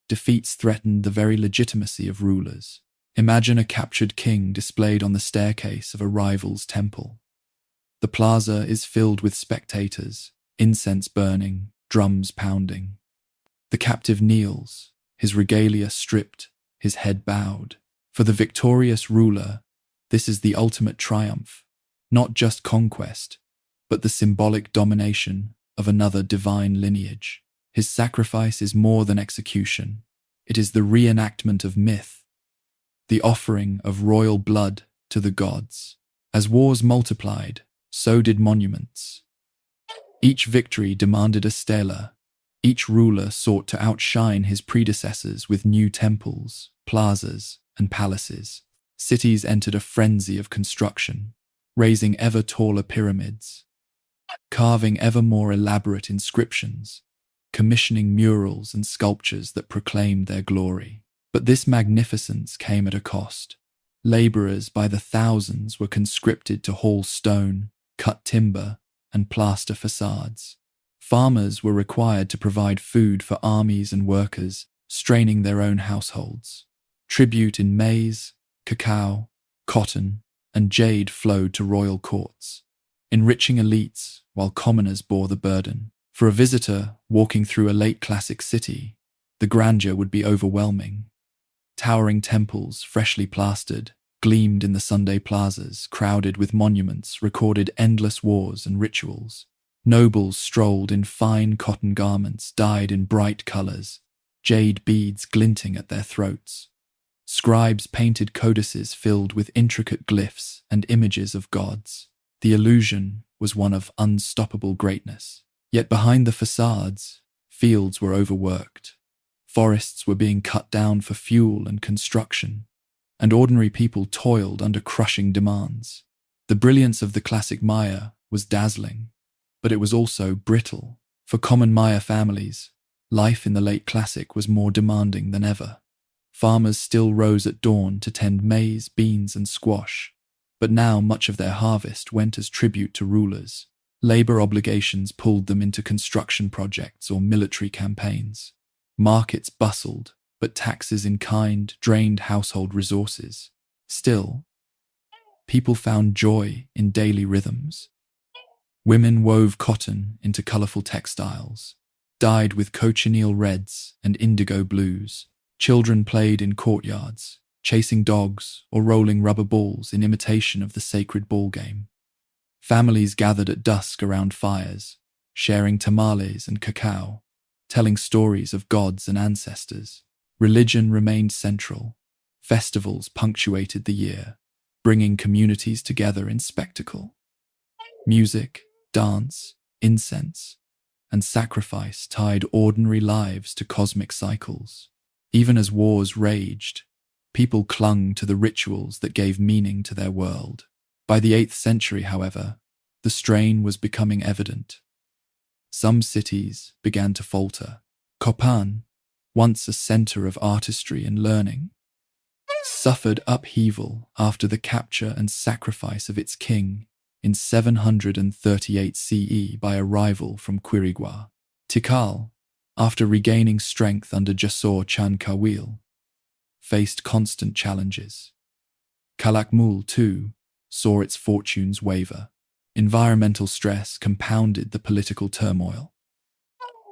Defeats threatened the very legitimacy of rulers. Imagine a captured king displayed on the staircase of a rival's temple. The plaza is filled with spectators, incense burning, drums pounding. The captive kneels, his regalia stripped, his head bowed. For the victorious ruler, this is the ultimate triumph, not just conquest, but the symbolic domination of another divine lineage. His sacrifice is more than execution. It is the reenactment of myth, the offering of royal blood to the gods. As wars multiplied, so did monuments. Each victory demanded a stela. Each ruler sought to outshine his predecessors with new temples, plazas, and palaces. Cities entered a frenzy of construction, raising ever taller pyramids, carving ever more elaborate inscriptions, commissioning murals and sculptures that proclaimed their glory. But this magnificence came at a cost. Laborers by the thousands were conscripted to haul stone, cut timber, and plaster facades. Farmers were required to provide food for armies and workers, straining their own households. Tribute in maize, cacao, cotton, and jade flowed to royal courts, enriching elites while commoners bore the burden. For a visitor walking through a late Classic city, the grandeur would be overwhelming. Towering temples, freshly plastered, gleamed in the Sunday plazas, crowded with monuments, recorded endless wars and rituals. Nobles strolled in fine cotton garments dyed in bright colors, jade beads glinting at their throats. Scribes painted codices filled with intricate glyphs and images of gods. The illusion was one of unstoppable greatness. Yet behind the facades, fields were overworked. Forests were being cut down for fuel and construction, and ordinary people toiled under crushing demands. The brilliance of the classic Maya was dazzling, but it was also brittle. For common Maya families, life in the late classic was more demanding than ever. Farmers still rose at dawn to tend maize, beans, and squash, but now much of their harvest went as tribute to rulers. Labor obligations pulled them into construction projects or military campaigns. Markets bustled, but taxes in kind drained household resources. Still, people found joy in daily rhythms. Women wove cotton into colorful textiles, dyed with cochineal reds and indigo blues. Children played in courtyards, chasing dogs or rolling rubber balls in imitation of the sacred ball game. Families gathered at dusk around fires, sharing tamales and cacao, telling stories of gods and ancestors. Religion remained central. Festivals punctuated the year, bringing communities together in spectacle. Music, dance, incense, and sacrifice tied ordinary lives to cosmic cycles. Even as wars raged, people clung to the rituals that gave meaning to their world. By the 8th century, however, the strain was becoming evident. Some cities began to falter. Copan, once a center of artistry and learning, suffered upheaval after the capture and sacrifice of its king in 738 CE by a rival from Quirigua. Tikal, after regaining strength under Jasor Chan Kawil, faced constant challenges. Calakmul, too, saw its fortunes waver. Environmental stress compounded the political turmoil.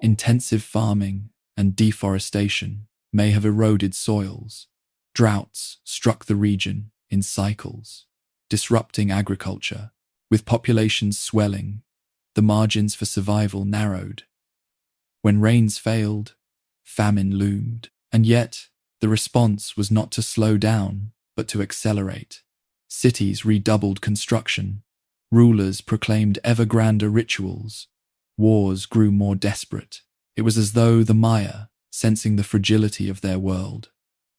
Intensive farming and deforestation may have eroded soils. Droughts struck the region in cycles, disrupting agriculture. With populations swelling, the margins for survival narrowed. When rains failed, famine loomed. And yet, the response was not to slow down, but to accelerate. Cities redoubled construction. Rulers proclaimed ever grander rituals. Wars grew more desperate. It was as though the Maya, sensing the fragility of their world,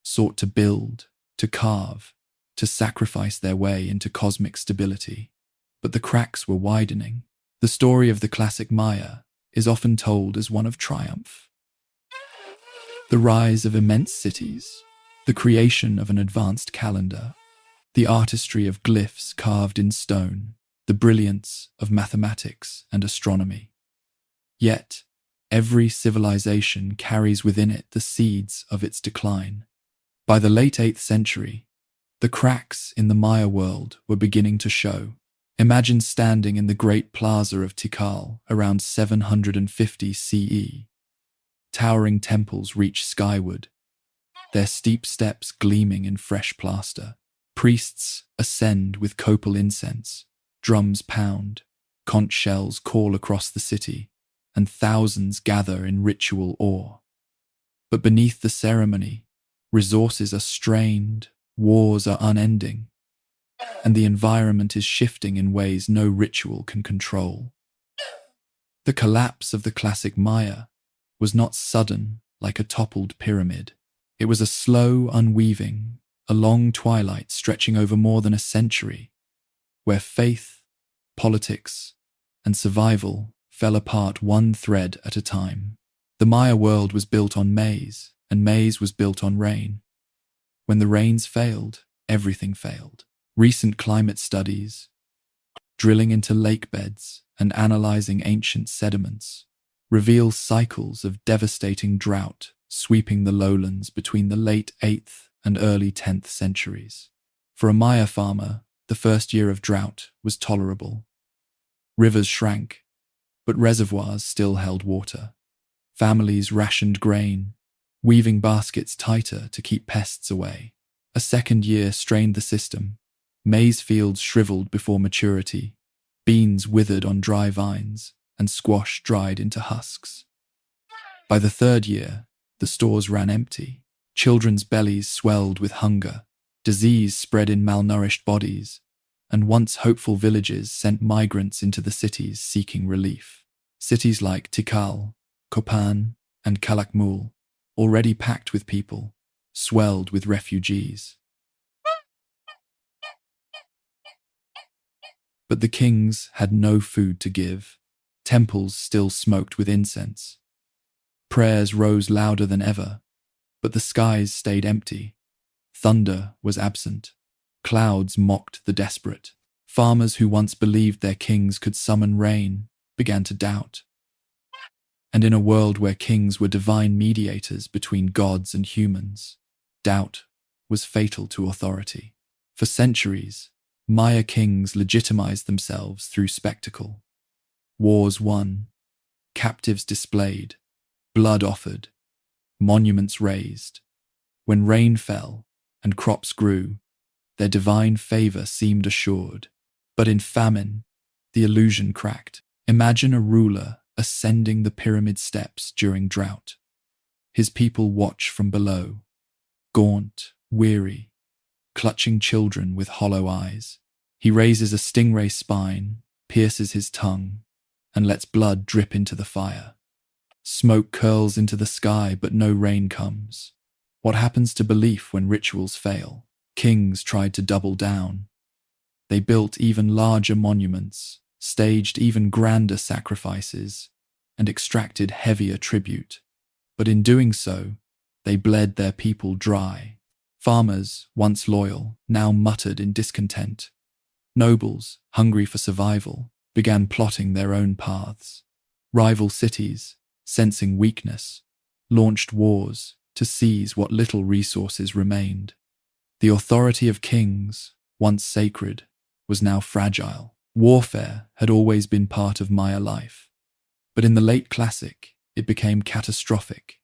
sought to build, to carve, to sacrifice their way into cosmic stability. But the cracks were widening. The story of the classic Maya is often told as one of triumph. The rise of immense cities, the creation of an advanced calendar, the artistry of glyphs carved in stone, the brilliance of mathematics and astronomy. Yet, every civilization carries within it the seeds of its decline. By the late 8th century, the cracks in the Maya world were beginning to show. Imagine standing in the great plaza of Tikal around 750 CE. Towering temples reach skyward, their steep steps gleaming in fresh plaster. Priests ascend with copal incense, drums pound, conch shells call across the city, and thousands gather in ritual awe. But beneath the ceremony, resources are strained, wars are unending, and the environment is shifting in ways no ritual can control. The collapse of the classic Maya was not sudden like a toppled pyramid. It was a slow unweaving, a long twilight stretching over more than a century, where faith, politics, and survival fell apart one thread at a time. The Maya world was built on maize, and maize was built on rain. When the rains failed, everything failed. Recent climate studies, drilling into lake beds and analyzing ancient sediments, reveal cycles of devastating drought sweeping the lowlands between the late 8th and early 10th centuries. For a Maya farmer, the first year of drought was tolerable. Rivers shrank, but reservoirs still held water. Families rationed grain, weaving baskets tighter to keep pests away. A second year strained the system. Maize fields shriveled before maturity, beans withered on dry vines, and squash dried into husks. By the third year, the stores ran empty. Children's bellies swelled with hunger, disease spread in malnourished bodies, and once hopeful villages sent migrants into the cities seeking relief. Cities like Tikal, Kopan, and Kalakmul, already packed with people, swelled with refugees. But the kings had no food to give. Temples still smoked with incense. Prayers rose louder than ever, but the skies stayed empty. Thunder was absent. Clouds mocked the desperate. Farmers who once believed their kings could summon rain began to doubt. And in a world where kings were divine mediators between gods and humans, doubt was fatal to authority. For centuries, Maya kings legitimized themselves through spectacle. Wars won, captives displayed, blood offered, monuments raised. When rain fell and crops grew, their divine favor seemed assured. But in famine, the illusion cracked. Imagine a ruler ascending the pyramid steps during drought. His people watch from below, gaunt, weary, clutching children with hollow eyes. He raises a stingray spine, pierces his tongue, and lets blood drip into the fire. Smoke curls into the sky, but no rain comes. What happens to belief when rituals fail? Kings tried to double down. They built even larger monuments, staged even grander sacrifices, and extracted heavier tribute. But in doing so, they bled their people dry. Farmers, once loyal, now muttered in discontent. Nobles, hungry for survival, began plotting their own paths. Rival cities, sensing weakness, launched wars to seize what little resources remained. The authority of kings, once sacred, was now fragile. Warfare had always been part of Maya life, but in the late Classic, it became catastrophic.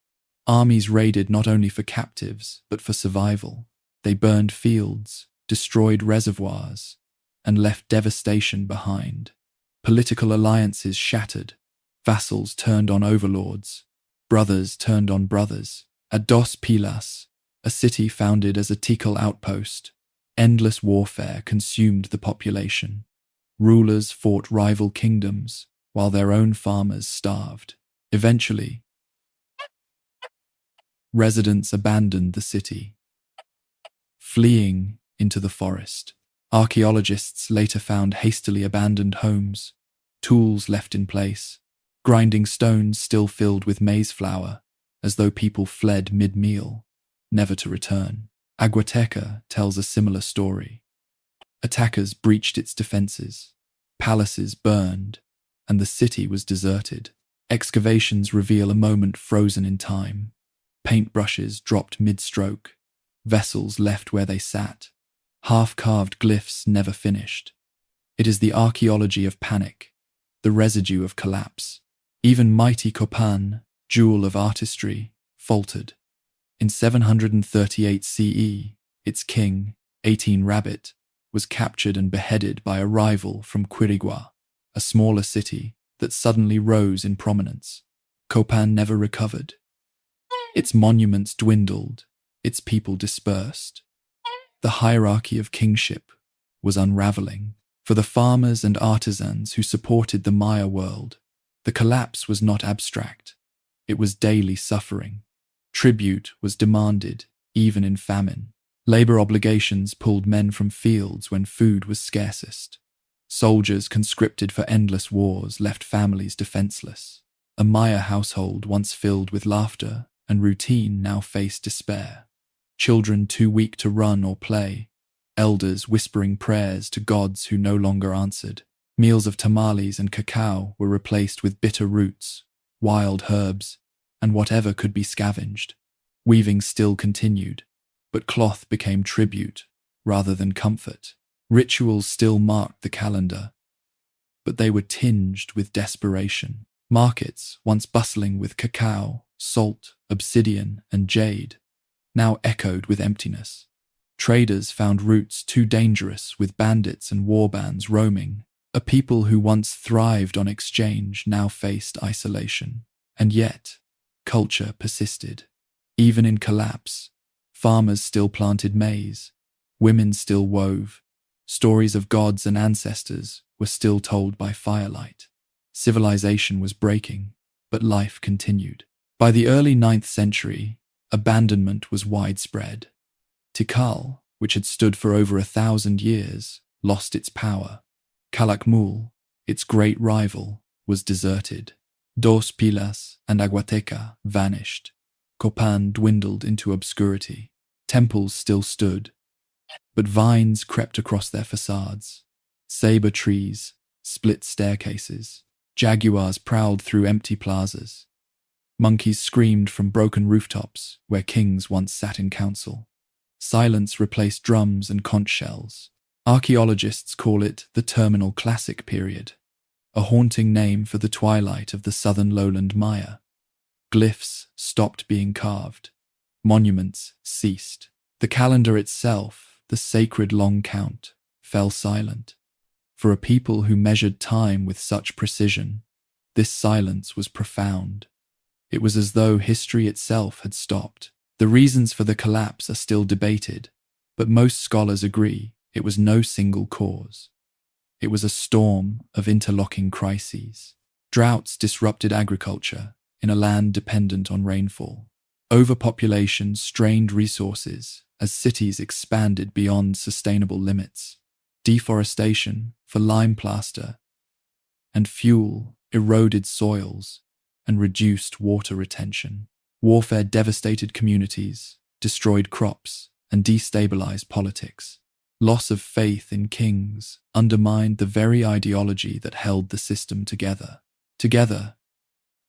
Armies raided not only for captives, but for survival. They burned fields, destroyed reservoirs, and left devastation behind. Political alliances shattered, vassals turned on overlords, brothers turned on brothers. At Dos Pilas, a city founded as a Tikal outpost, endless warfare consumed the population. Rulers fought rival kingdoms, while their own farmers starved. Eventually, residents abandoned the city, fleeing into the forest. Archaeologists later found hastily abandoned homes, tools left in place, grinding stones still filled with maize flour, as though people fled mid-meal, never to return. Aguateca tells a similar story. Attackers breached its defenses, palaces burned, and the city was deserted. Excavations reveal a moment frozen in time. Paintbrushes dropped mid-stroke, vessels left where they sat, half-carved glyphs never finished. It is the archaeology of panic, the residue of collapse. Even mighty Copan, jewel of artistry, faltered. In 738 CE, its king, 18 Rabbit, was captured and beheaded by a rival from Quirigua, a smaller city that suddenly rose in prominence. Copan never recovered. Its monuments dwindled, its people dispersed. The hierarchy of kingship was unraveling. For the farmers and artisans who supported the Maya world, the collapse was not abstract. It was daily suffering. Tribute was demanded, even in famine. Labor obligations pulled men from fields when food was scarcest. Soldiers conscripted for endless wars left families defenseless. A Maya household once filled with laughter and routine now faced despair. Children too weak to run or play, elders whispering prayers to gods who no longer answered. Meals of tamales and cacao were replaced with bitter roots, wild herbs, and whatever could be scavenged. Weaving still continued, but cloth became tribute rather than comfort. Rituals still marked the calendar, but they were tinged with desperation. Markets, once bustling with cacao, salt, obsidian, and jade, now echoed with emptiness. Traders found routes too dangerous with bandits and warbands roaming. A people who once thrived on exchange now faced isolation. And yet, culture persisted. Even in collapse, farmers still planted maize, women still wove, stories of gods and ancestors were still told by firelight. Civilization was breaking, but life continued. By the early 9th century, abandonment was widespread. Tikal, which had stood for over 1,000 years, lost its power. Calakmul, its great rival, was deserted. Dos Pilas and Aguateca vanished. Copan dwindled into obscurity. Temples still stood, but vines crept across their facades. Sabre trees split staircases. Jaguars prowled through empty plazas. Monkeys screamed from broken rooftops where kings once sat in council. Silence replaced drums and conch shells. Archaeologists call it the Terminal Classic period, a haunting name for the twilight of the southern lowland Maya. Glyphs stopped being carved. Monuments ceased. The calendar itself, the sacred long count, fell silent. For a people who measured time with such precision, this silence was profound. It was as though history itself had stopped. The reasons for the collapse are still debated, but most scholars agree it was no single cause. It was a storm of interlocking crises. Droughts disrupted agriculture in a land dependent on rainfall. Overpopulation strained resources as cities expanded beyond sustainable limits. Deforestation for lime plaster and fuel eroded soils and reduced water retention. Warfare devastated communities, destroyed crops, and destabilized politics. Loss of faith in kings undermined the very ideology that held the system together. Together,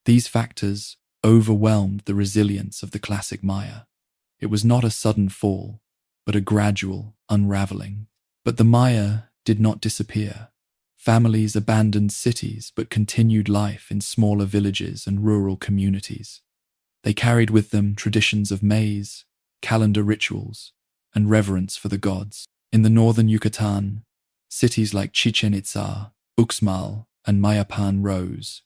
these factors overwhelmed the resilience of the classic Maya. It was not a sudden fall, but a gradual unraveling. But the Maya did not disappear. Families abandoned cities but continued life in smaller villages and rural communities. They carried with them traditions of maize, calendar rituals, and reverence for the gods. In the northern Yucatan, cities like Chichen Itza, Uxmal, and Mayapan rose,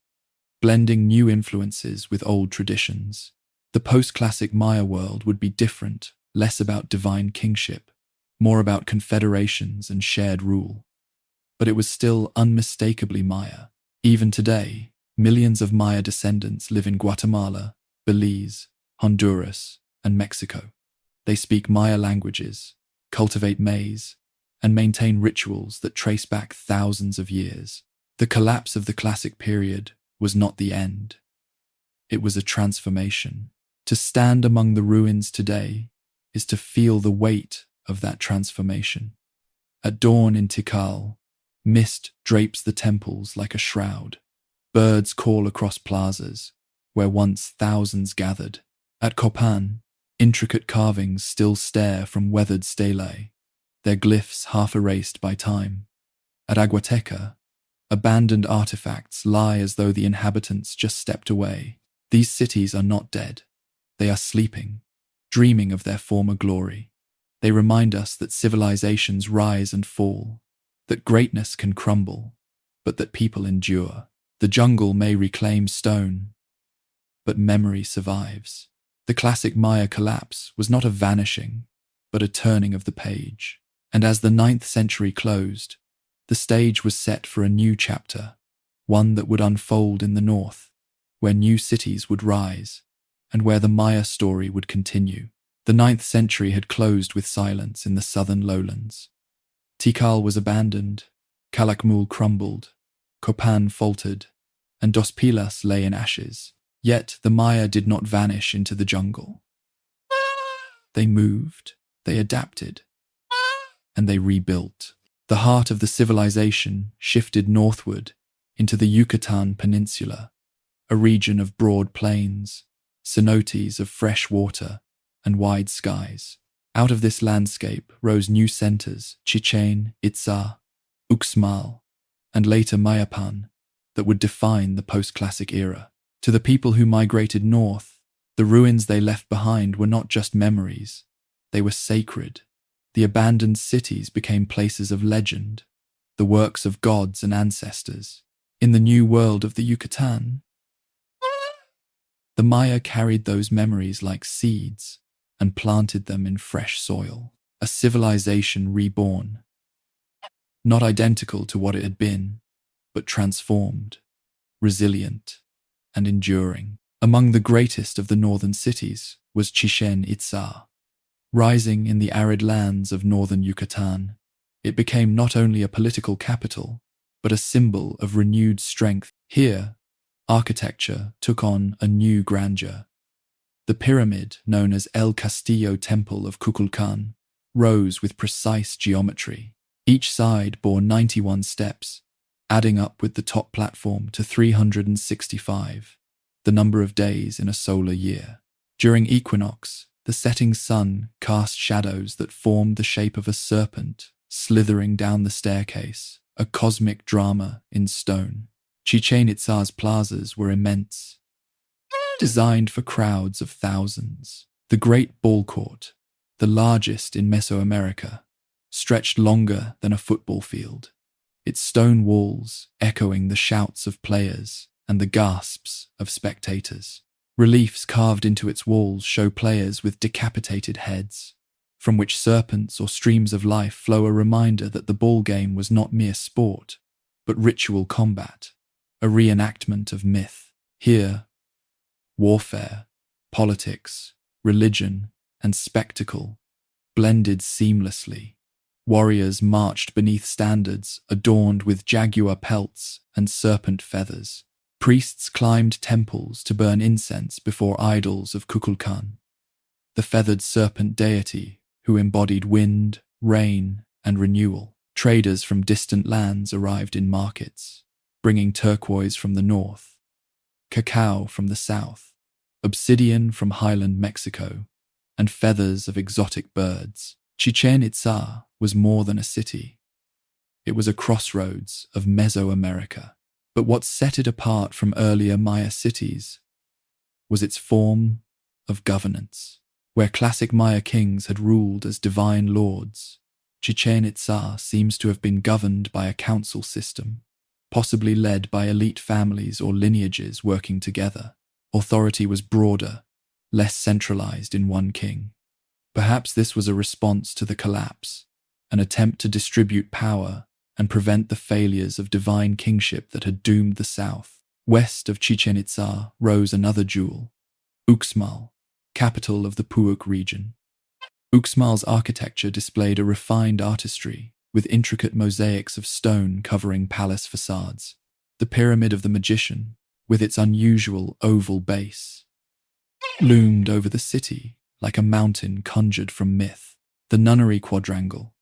blending new influences with old traditions. The post-classic Maya world would be different, less about divine kingship, more about confederations and shared rule. But it was still unmistakably Maya. Even today, millions of Maya descendants live in Guatemala, Belize, Honduras, and Mexico. They speak Maya languages, cultivate maize, and maintain rituals that trace back thousands of years. The collapse of the classic period was not the end. It was a transformation. To stand among the ruins today is to feel the weight of that transformation. At dawn in Tikal, mist drapes the temples like a shroud. Birds call across plazas, where once thousands gathered. At Copan, intricate carvings still stare from weathered stelae, their glyphs half erased by time. At Aguateca, abandoned artifacts lie as though the inhabitants just stepped away. These cities are not dead. They are sleeping, dreaming of their former glory. They remind us that civilizations rise and fall, that greatness can crumble, but that people endure. The jungle may reclaim stone, but memory survives. The classic Maya collapse was not a vanishing, but a turning of the page. And as the 9th century closed, the stage was set for a new chapter, one that would unfold in the north, where new cities would rise, and where the Maya story would continue. The 9th century had closed with silence in the southern lowlands. Tikal was abandoned, Calakmul crumbled, Copan faltered, and Dos Pilas lay in ashes. Yet the Maya did not vanish into the jungle. They moved, they adapted, and they rebuilt. The heart of the civilization shifted northward into the Yucatan Peninsula, a region of broad plains, cenotes of fresh water, and wide skies. Out of this landscape rose new centers, Chichen Itza, Uxmal, and later Mayapan, that would define the post-classic era. To the people who migrated north, the ruins they left behind were not just memories, they were sacred. The abandoned cities became places of legend, the works of gods and ancestors. In the new world of the Yucatan, the Maya carried those memories like seeds and planted them in fresh soil. A civilization reborn, not identical to what it had been, but transformed, resilient, and enduring. Among the greatest of the northern cities was Chichen Itza. Rising in the arid lands of northern Yucatan, it became not only a political capital, but a symbol of renewed strength. Here, architecture took on a new grandeur. The pyramid, known as El Castillo Temple of Kukulkan, rose with precise geometry. Each side bore 91 steps, adding up with the top platform to 365, the number of days in a solar year. During equinox, the setting sun cast shadows that formed the shape of a serpent slithering down the staircase, a cosmic drama in stone. Chichen Itza's plazas were immense, designed for crowds of thousands. The great ball court, the largest in Mesoamerica, stretched longer than a football field, its stone walls echoing the shouts of players and the gasps of spectators. Reliefs carved into its walls show players with decapitated heads, from which serpents or streams of life flow, a reminder that the ball game was not mere sport, but ritual combat, a reenactment of myth. Here, warfare, politics, religion, and spectacle blended seamlessly. Warriors marched beneath standards adorned with jaguar pelts and serpent feathers. Priests climbed temples to burn incense before idols of Kukulkan, the feathered serpent deity who embodied wind, rain, and renewal. Traders from distant lands arrived in markets, bringing turquoise from the north, cacao from the south, obsidian from highland Mexico, and feathers of exotic birds. Chichen Itza was more than a city. It was a crossroads of Mesoamerica. But what set it apart from earlier Maya cities was its form of governance. Where classic Maya kings had ruled as divine lords, Chichen Itza seems to have been governed by a council system, possibly led by elite families or lineages working together. Authority was broader, less centralized in one king. Perhaps this was a response to the collapse, an attempt to distribute power and prevent the failures of divine kingship that had doomed the south. West of Chichen Itza rose another jewel, Uxmal, capital of the Puuc region. Uxmal's architecture displayed a refined artistry, with intricate mosaics of stone covering palace facades. The Pyramid of the Magician, with its unusual oval base, loomed over the city like a mountain conjured from myth. The Nunnery Quadrangle,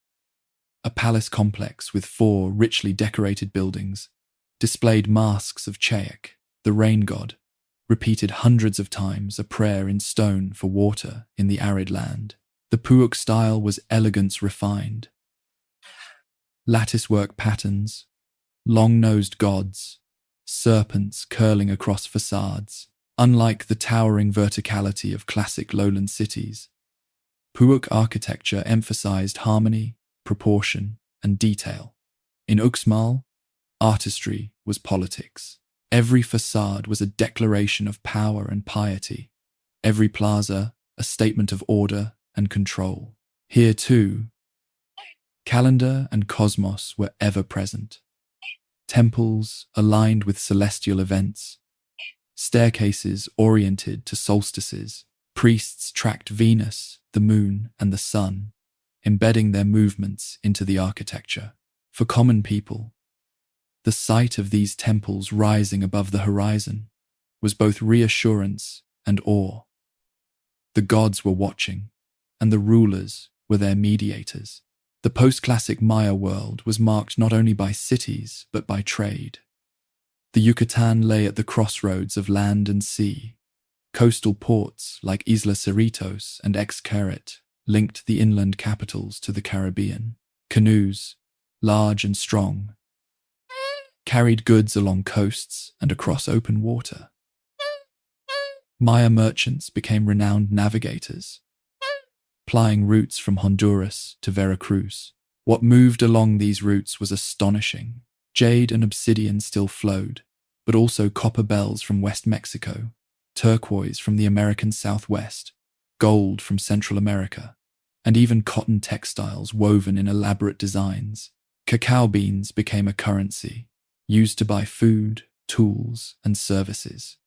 a palace complex with 4 richly decorated buildings, displayed masks of Chayak, the rain god, repeated hundreds of times a prayer in stone for water in the arid land. The Puuc style was elegance refined. Latticework patterns, long-nosed gods, serpents curling across facades. Unlike the towering verticality of classic lowland cities, Puuc architecture emphasized harmony, proportion, and detail. In Uxmal, artistry was politics. Every facade was a declaration of power and piety. Every plaza, a statement of order and control. Here, too, calendar and cosmos were ever present. Temples aligned with celestial events, staircases oriented to solstices. Priests tracked Venus, the moon, and the sun, embedding their movements into the architecture. For common people, the sight of these temples rising above the horizon was both reassurance and awe. The gods were watching, and the rulers were their mediators. The post-classic Maya world was marked not only by cities, but by trade. The Yucatan lay at the crossroads of land and sea. Coastal ports like Isla Cerritos and Xcaret linked the inland capitals to the Caribbean. Canoes, large and strong, carried goods along coasts and across open water. Maya merchants became renowned navigators, plying routes from Honduras to Veracruz. What moved along these routes was astonishing. Jade and obsidian still flowed, but also copper bells from West Mexico, turquoise from the American Southwest, gold from Central America, and even cotton textiles woven in elaborate designs. Cacao beans became a currency, used to buy food, tools, and services.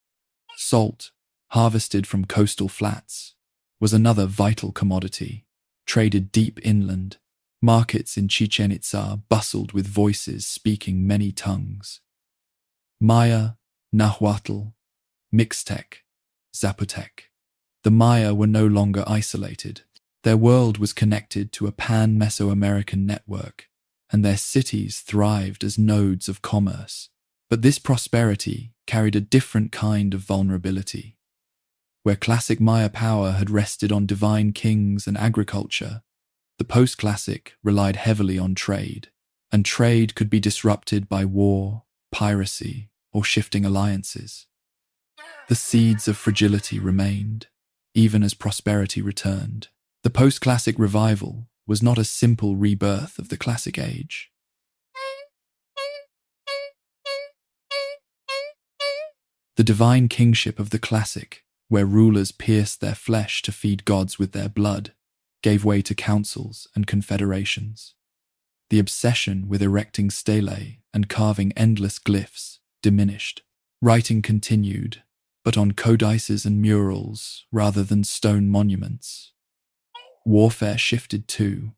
Salt, harvested from coastal flats, was another vital commodity, traded deep inland. Markets in Chichen Itza bustled with voices speaking many tongues: Maya, Nahuatl, Mixtec, Zapotec. The Maya were no longer isolated. Their world was connected to a pan-Mesoamerican network, and their cities thrived as nodes of commerce. But this prosperity carried a different kind of vulnerability. Where classic Maya power had rested on divine kings and agriculture, the post-classic relied heavily on trade, and trade could be disrupted by war, piracy, or shifting alliances. The seeds of fragility remained, even as prosperity returned. The post-classic revival was not a simple rebirth of the classic age. The divine kingship of the classic, where rulers pierced their flesh to feed gods with their blood, gave way to councils and confederations. The obsession with erecting stelae and carving endless glyphs diminished. Writing continued, but on codices and murals rather than stone monuments. Warfare shifted too.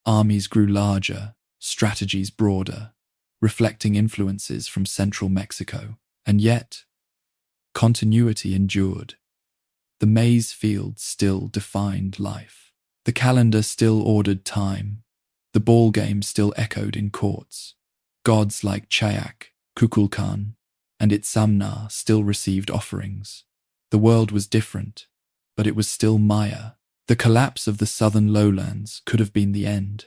Armies grew larger, strategies broader, reflecting influences from central Mexico. And yet, continuity endured. The maize fields still defined life. The calendar still ordered time. The ball game still echoed in courts. Gods like Chayak, Kukulkan, and Itzamna still received offerings. The world was different, but it was still Maya. The collapse of the southern lowlands could have been the end.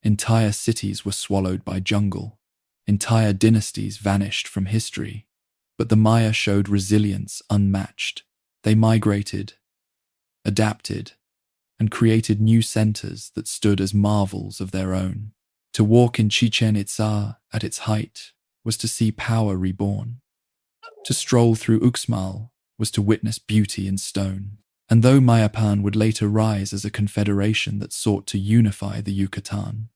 Entire cities were swallowed by jungle. Entire dynasties vanished from history. But the Maya showed resilience unmatched. They migrated, adapted, and created new centers that stood as marvels of their own. To walk in Chichen Itza at its height was to see power reborn. To stroll through Uxmal was to witness beauty in stone. And though Mayapan would later rise as a confederation that sought to unify the Yucatan,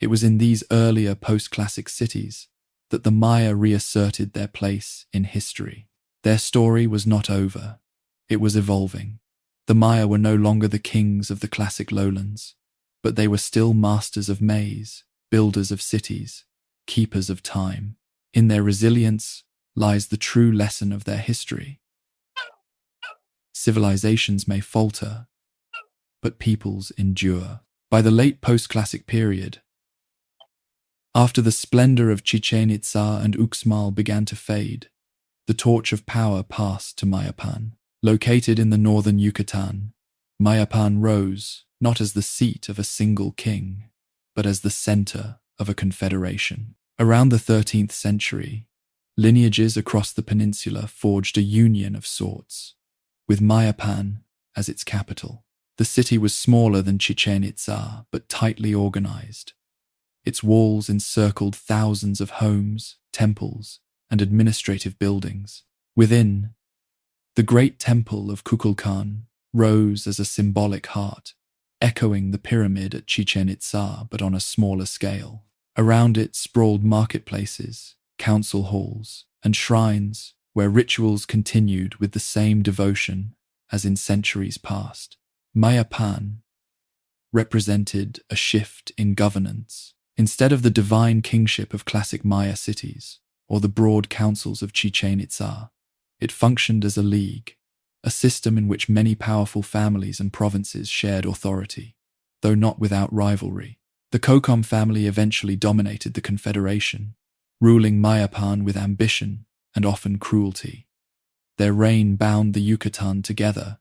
it was in these earlier post-classic cities that the Maya reasserted their place in history. Their story was not over. It was evolving. The Maya were no longer the kings of the classic lowlands, but they were still masters of maize, builders of cities, keepers of time. In their resilience lies the true lesson of their history. Civilizations may falter, but peoples endure. By the late post-classic period, after the splendor of Chichen Itza and Uxmal began to fade, the torch of power passed to Mayapan. Located in the northern Yucatan, Mayapan rose not as the seat of a single king, but as the center of a confederation. Around the 13th century, lineages across the peninsula forged a union of sorts, with Mayapan as its capital. The city was smaller than Chichen Itza, but tightly organized. Its walls encircled thousands of homes, temples, and administrative buildings. Within, the great temple of Kukulkan rose as a symbolic heart, echoing the pyramid at Chichen Itza but on a smaller scale. Around it sprawled marketplaces, council halls, and shrines where rituals continued with the same devotion as in centuries past. Mayapan represented a shift in governance. Instead of the divine kingship of classic Maya cities or the broad councils of Chichen Itza, it functioned as a league, a system in which many powerful families and provinces shared authority, though not without rivalry. The Kokom family eventually dominated the confederation, ruling Mayapan with ambition and often cruelty. Their reign bound the Yucatan together,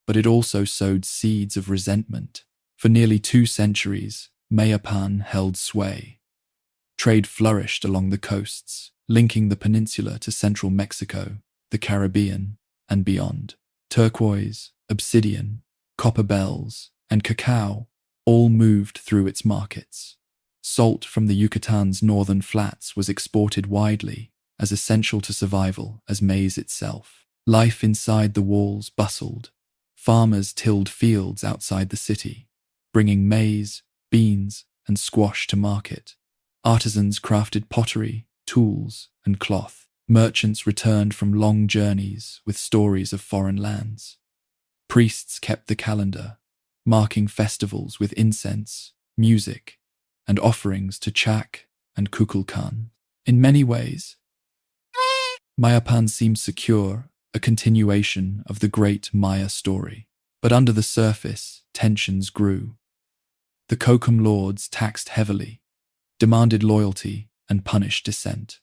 but it also sowed seeds of resentment. For nearly 2 centuries, Mayapan held sway. Trade flourished along the coasts, linking the peninsula to central Mexico, the Caribbean, and beyond. Turquoise, obsidian, copper bells, and cacao, all moved through its markets. Salt from the Yucatan's northern flats was exported widely, as essential to survival as maize itself. Life inside the walls bustled. Farmers tilled fields outside the city, bringing maize, beans, and squash to market. Artisans crafted pottery, tools, and cloth. Merchants returned from long journeys with stories of foreign lands. Priests kept the calendar, marking festivals with incense, music, and offerings to Chak and Kukulkan. In many ways, Mayapan seemed secure, a continuation of the great Maya story. But under the surface, tensions grew. The Kokum lords taxed heavily, demanded loyalty, and punished dissent.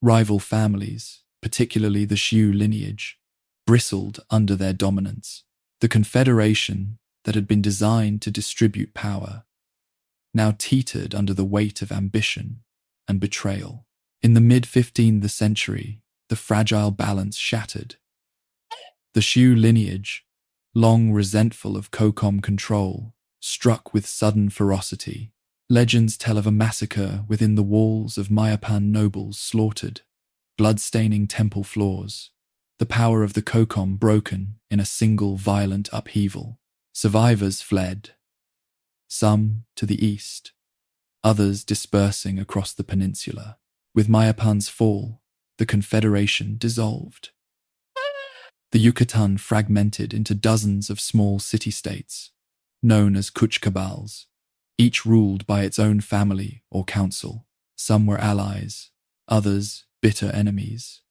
Rival families, particularly the Xiu lineage, bristled under their dominance. The confederation that had been designed to distribute power now teetered under the weight of ambition and betrayal. In the mid-15th century, the fragile balance shattered. The Xiu lineage, long resentful of Kokom control, struck with sudden ferocity. Legends tell of a massacre within the walls of Mayapan nobles slaughtered, blood-staining temple floors, the power of the Kokom broken in a single violent upheaval. Survivors fled, some to the east, others dispersing across the peninsula. With Mayapan's fall, the confederation dissolved. The Yucatan fragmented into dozens of small city-states, known as Kuchkabals, each ruled by its own family or council. Some were allies, others bitter enemies.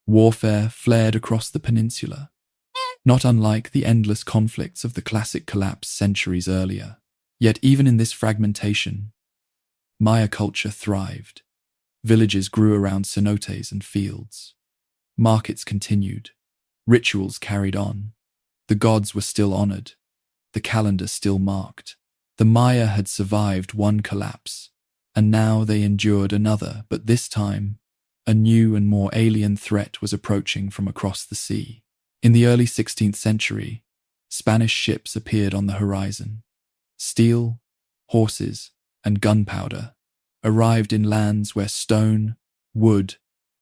Warfare flared across the peninsula, not unlike the endless conflicts of the classic collapse centuries earlier. Yet even in this fragmentation, Maya culture thrived. Villages grew around cenotes and fields. Markets continued. Rituals carried on. The gods were still honored. The calendar still marked. The Maya had survived one collapse, and now they endured another, but this time, a new and more alien threat was approaching from across the sea. In the early 16th century, Spanish ships appeared on the horizon. Steel, horses, and gunpowder arrived in lands where stone, wood,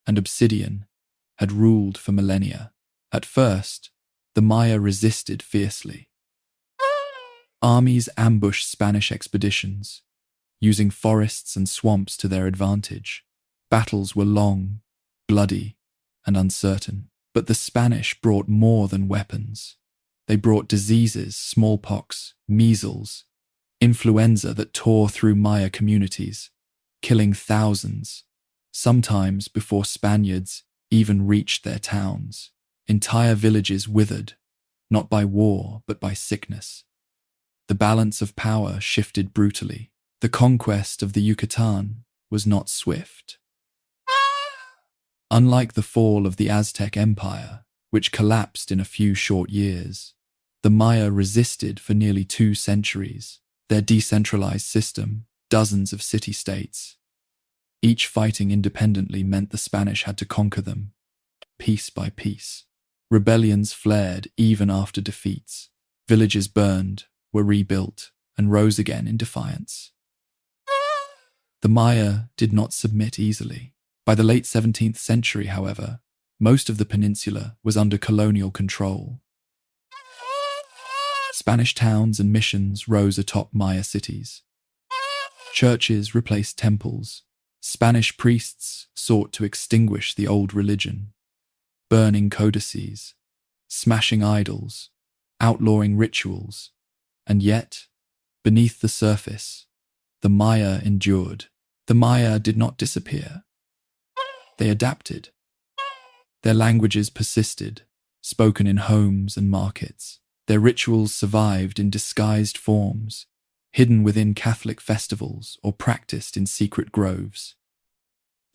and obsidian had ruled for millennia. At first, the Maya resisted fiercely. Armies ambushed Spanish expeditions, using forests and swamps to their advantage. Battles were long, bloody, and uncertain. But the Spanish brought more than weapons. They brought diseases, smallpox, measles, influenza that tore through Maya communities, killing thousands, sometimes before Spaniards even reached their towns. Entire villages withered, not by war but by sickness. The balance of power shifted brutally. The conquest of the Yucatan was not swift. Unlike the fall of the Aztec Empire, which collapsed in a few short years, the Maya resisted for nearly 2 centuries. Their decentralized system, dozens of city-states, each fighting independently, meant the Spanish had to conquer them, piece by piece. Rebellions flared even after defeats. Villages burned, were rebuilt, and rose again in defiance. The Maya did not submit easily. By the late 17th century, however, most of the peninsula was under colonial control. Spanish towns and missions rose atop Maya cities. Churches replaced temples. Spanish priests sought to extinguish the old religion, burning codices, smashing idols, outlawing rituals. And yet, beneath the surface, the Maya endured. The Maya did not disappear. They adapted. Their languages persisted, spoken in homes and markets. Their rituals survived in disguised forms, hidden within Catholic festivals or practiced in secret groves.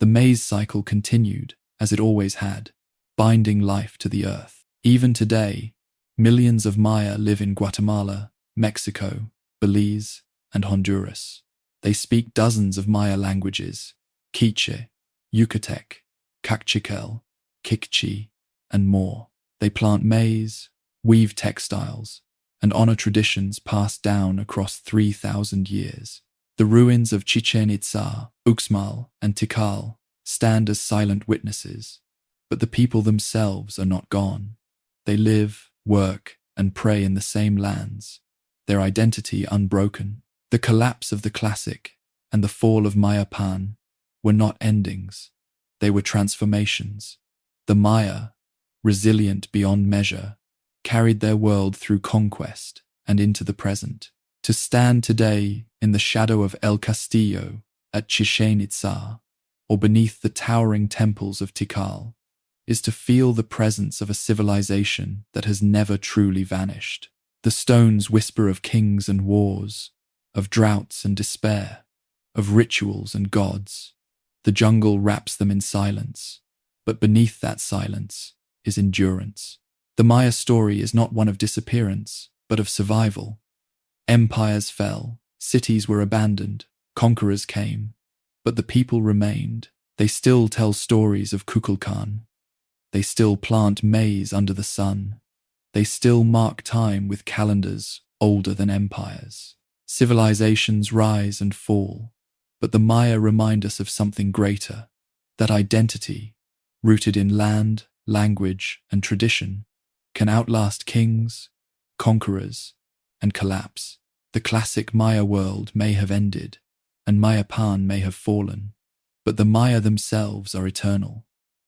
The maize cycle continued, as it always had, binding life to the earth. Even today, millions of Maya live in Guatemala, Mexico, Belize, and Honduras. They speak dozens of Maya languages: Quiche, Yucatec, Kaqchikel, Kikchi, and more. They plant maize, weave textiles, and honor traditions passed down across 3,000 years. The ruins of Chichen Itza, Uxmal, and Tikal stand as silent witnesses, but the people themselves are not gone. They live, work, and pray in the same lands, their identity unbroken. The collapse of the classic and the fall of Mayapan were not endings, they were transformations. The Maya, resilient beyond measure, carried their world through conquest and into the present. To stand today in the shadow of El Castillo at Chichen Itza, or beneath the towering temples of Tikal, is to feel the presence of a civilization that has never truly vanished. The stones whisper of kings and wars, of droughts and despair, of rituals and gods. The jungle wraps them in silence, but beneath that silence is endurance. The Maya story is not one of disappearance, but of survival. Empires fell, cities were abandoned, conquerors came, but the people remained. They still tell stories of Kukulkan. They still plant maize under the sun. They still mark time with calendars older than empires. Civilizations rise and fall, but the Maya remind us of something greater, that identity, rooted in land, language, and tradition, can outlast kings, conquerors, and collapse. The classic Maya world may have ended, and Mayapan may have fallen, but the Maya themselves are eternal.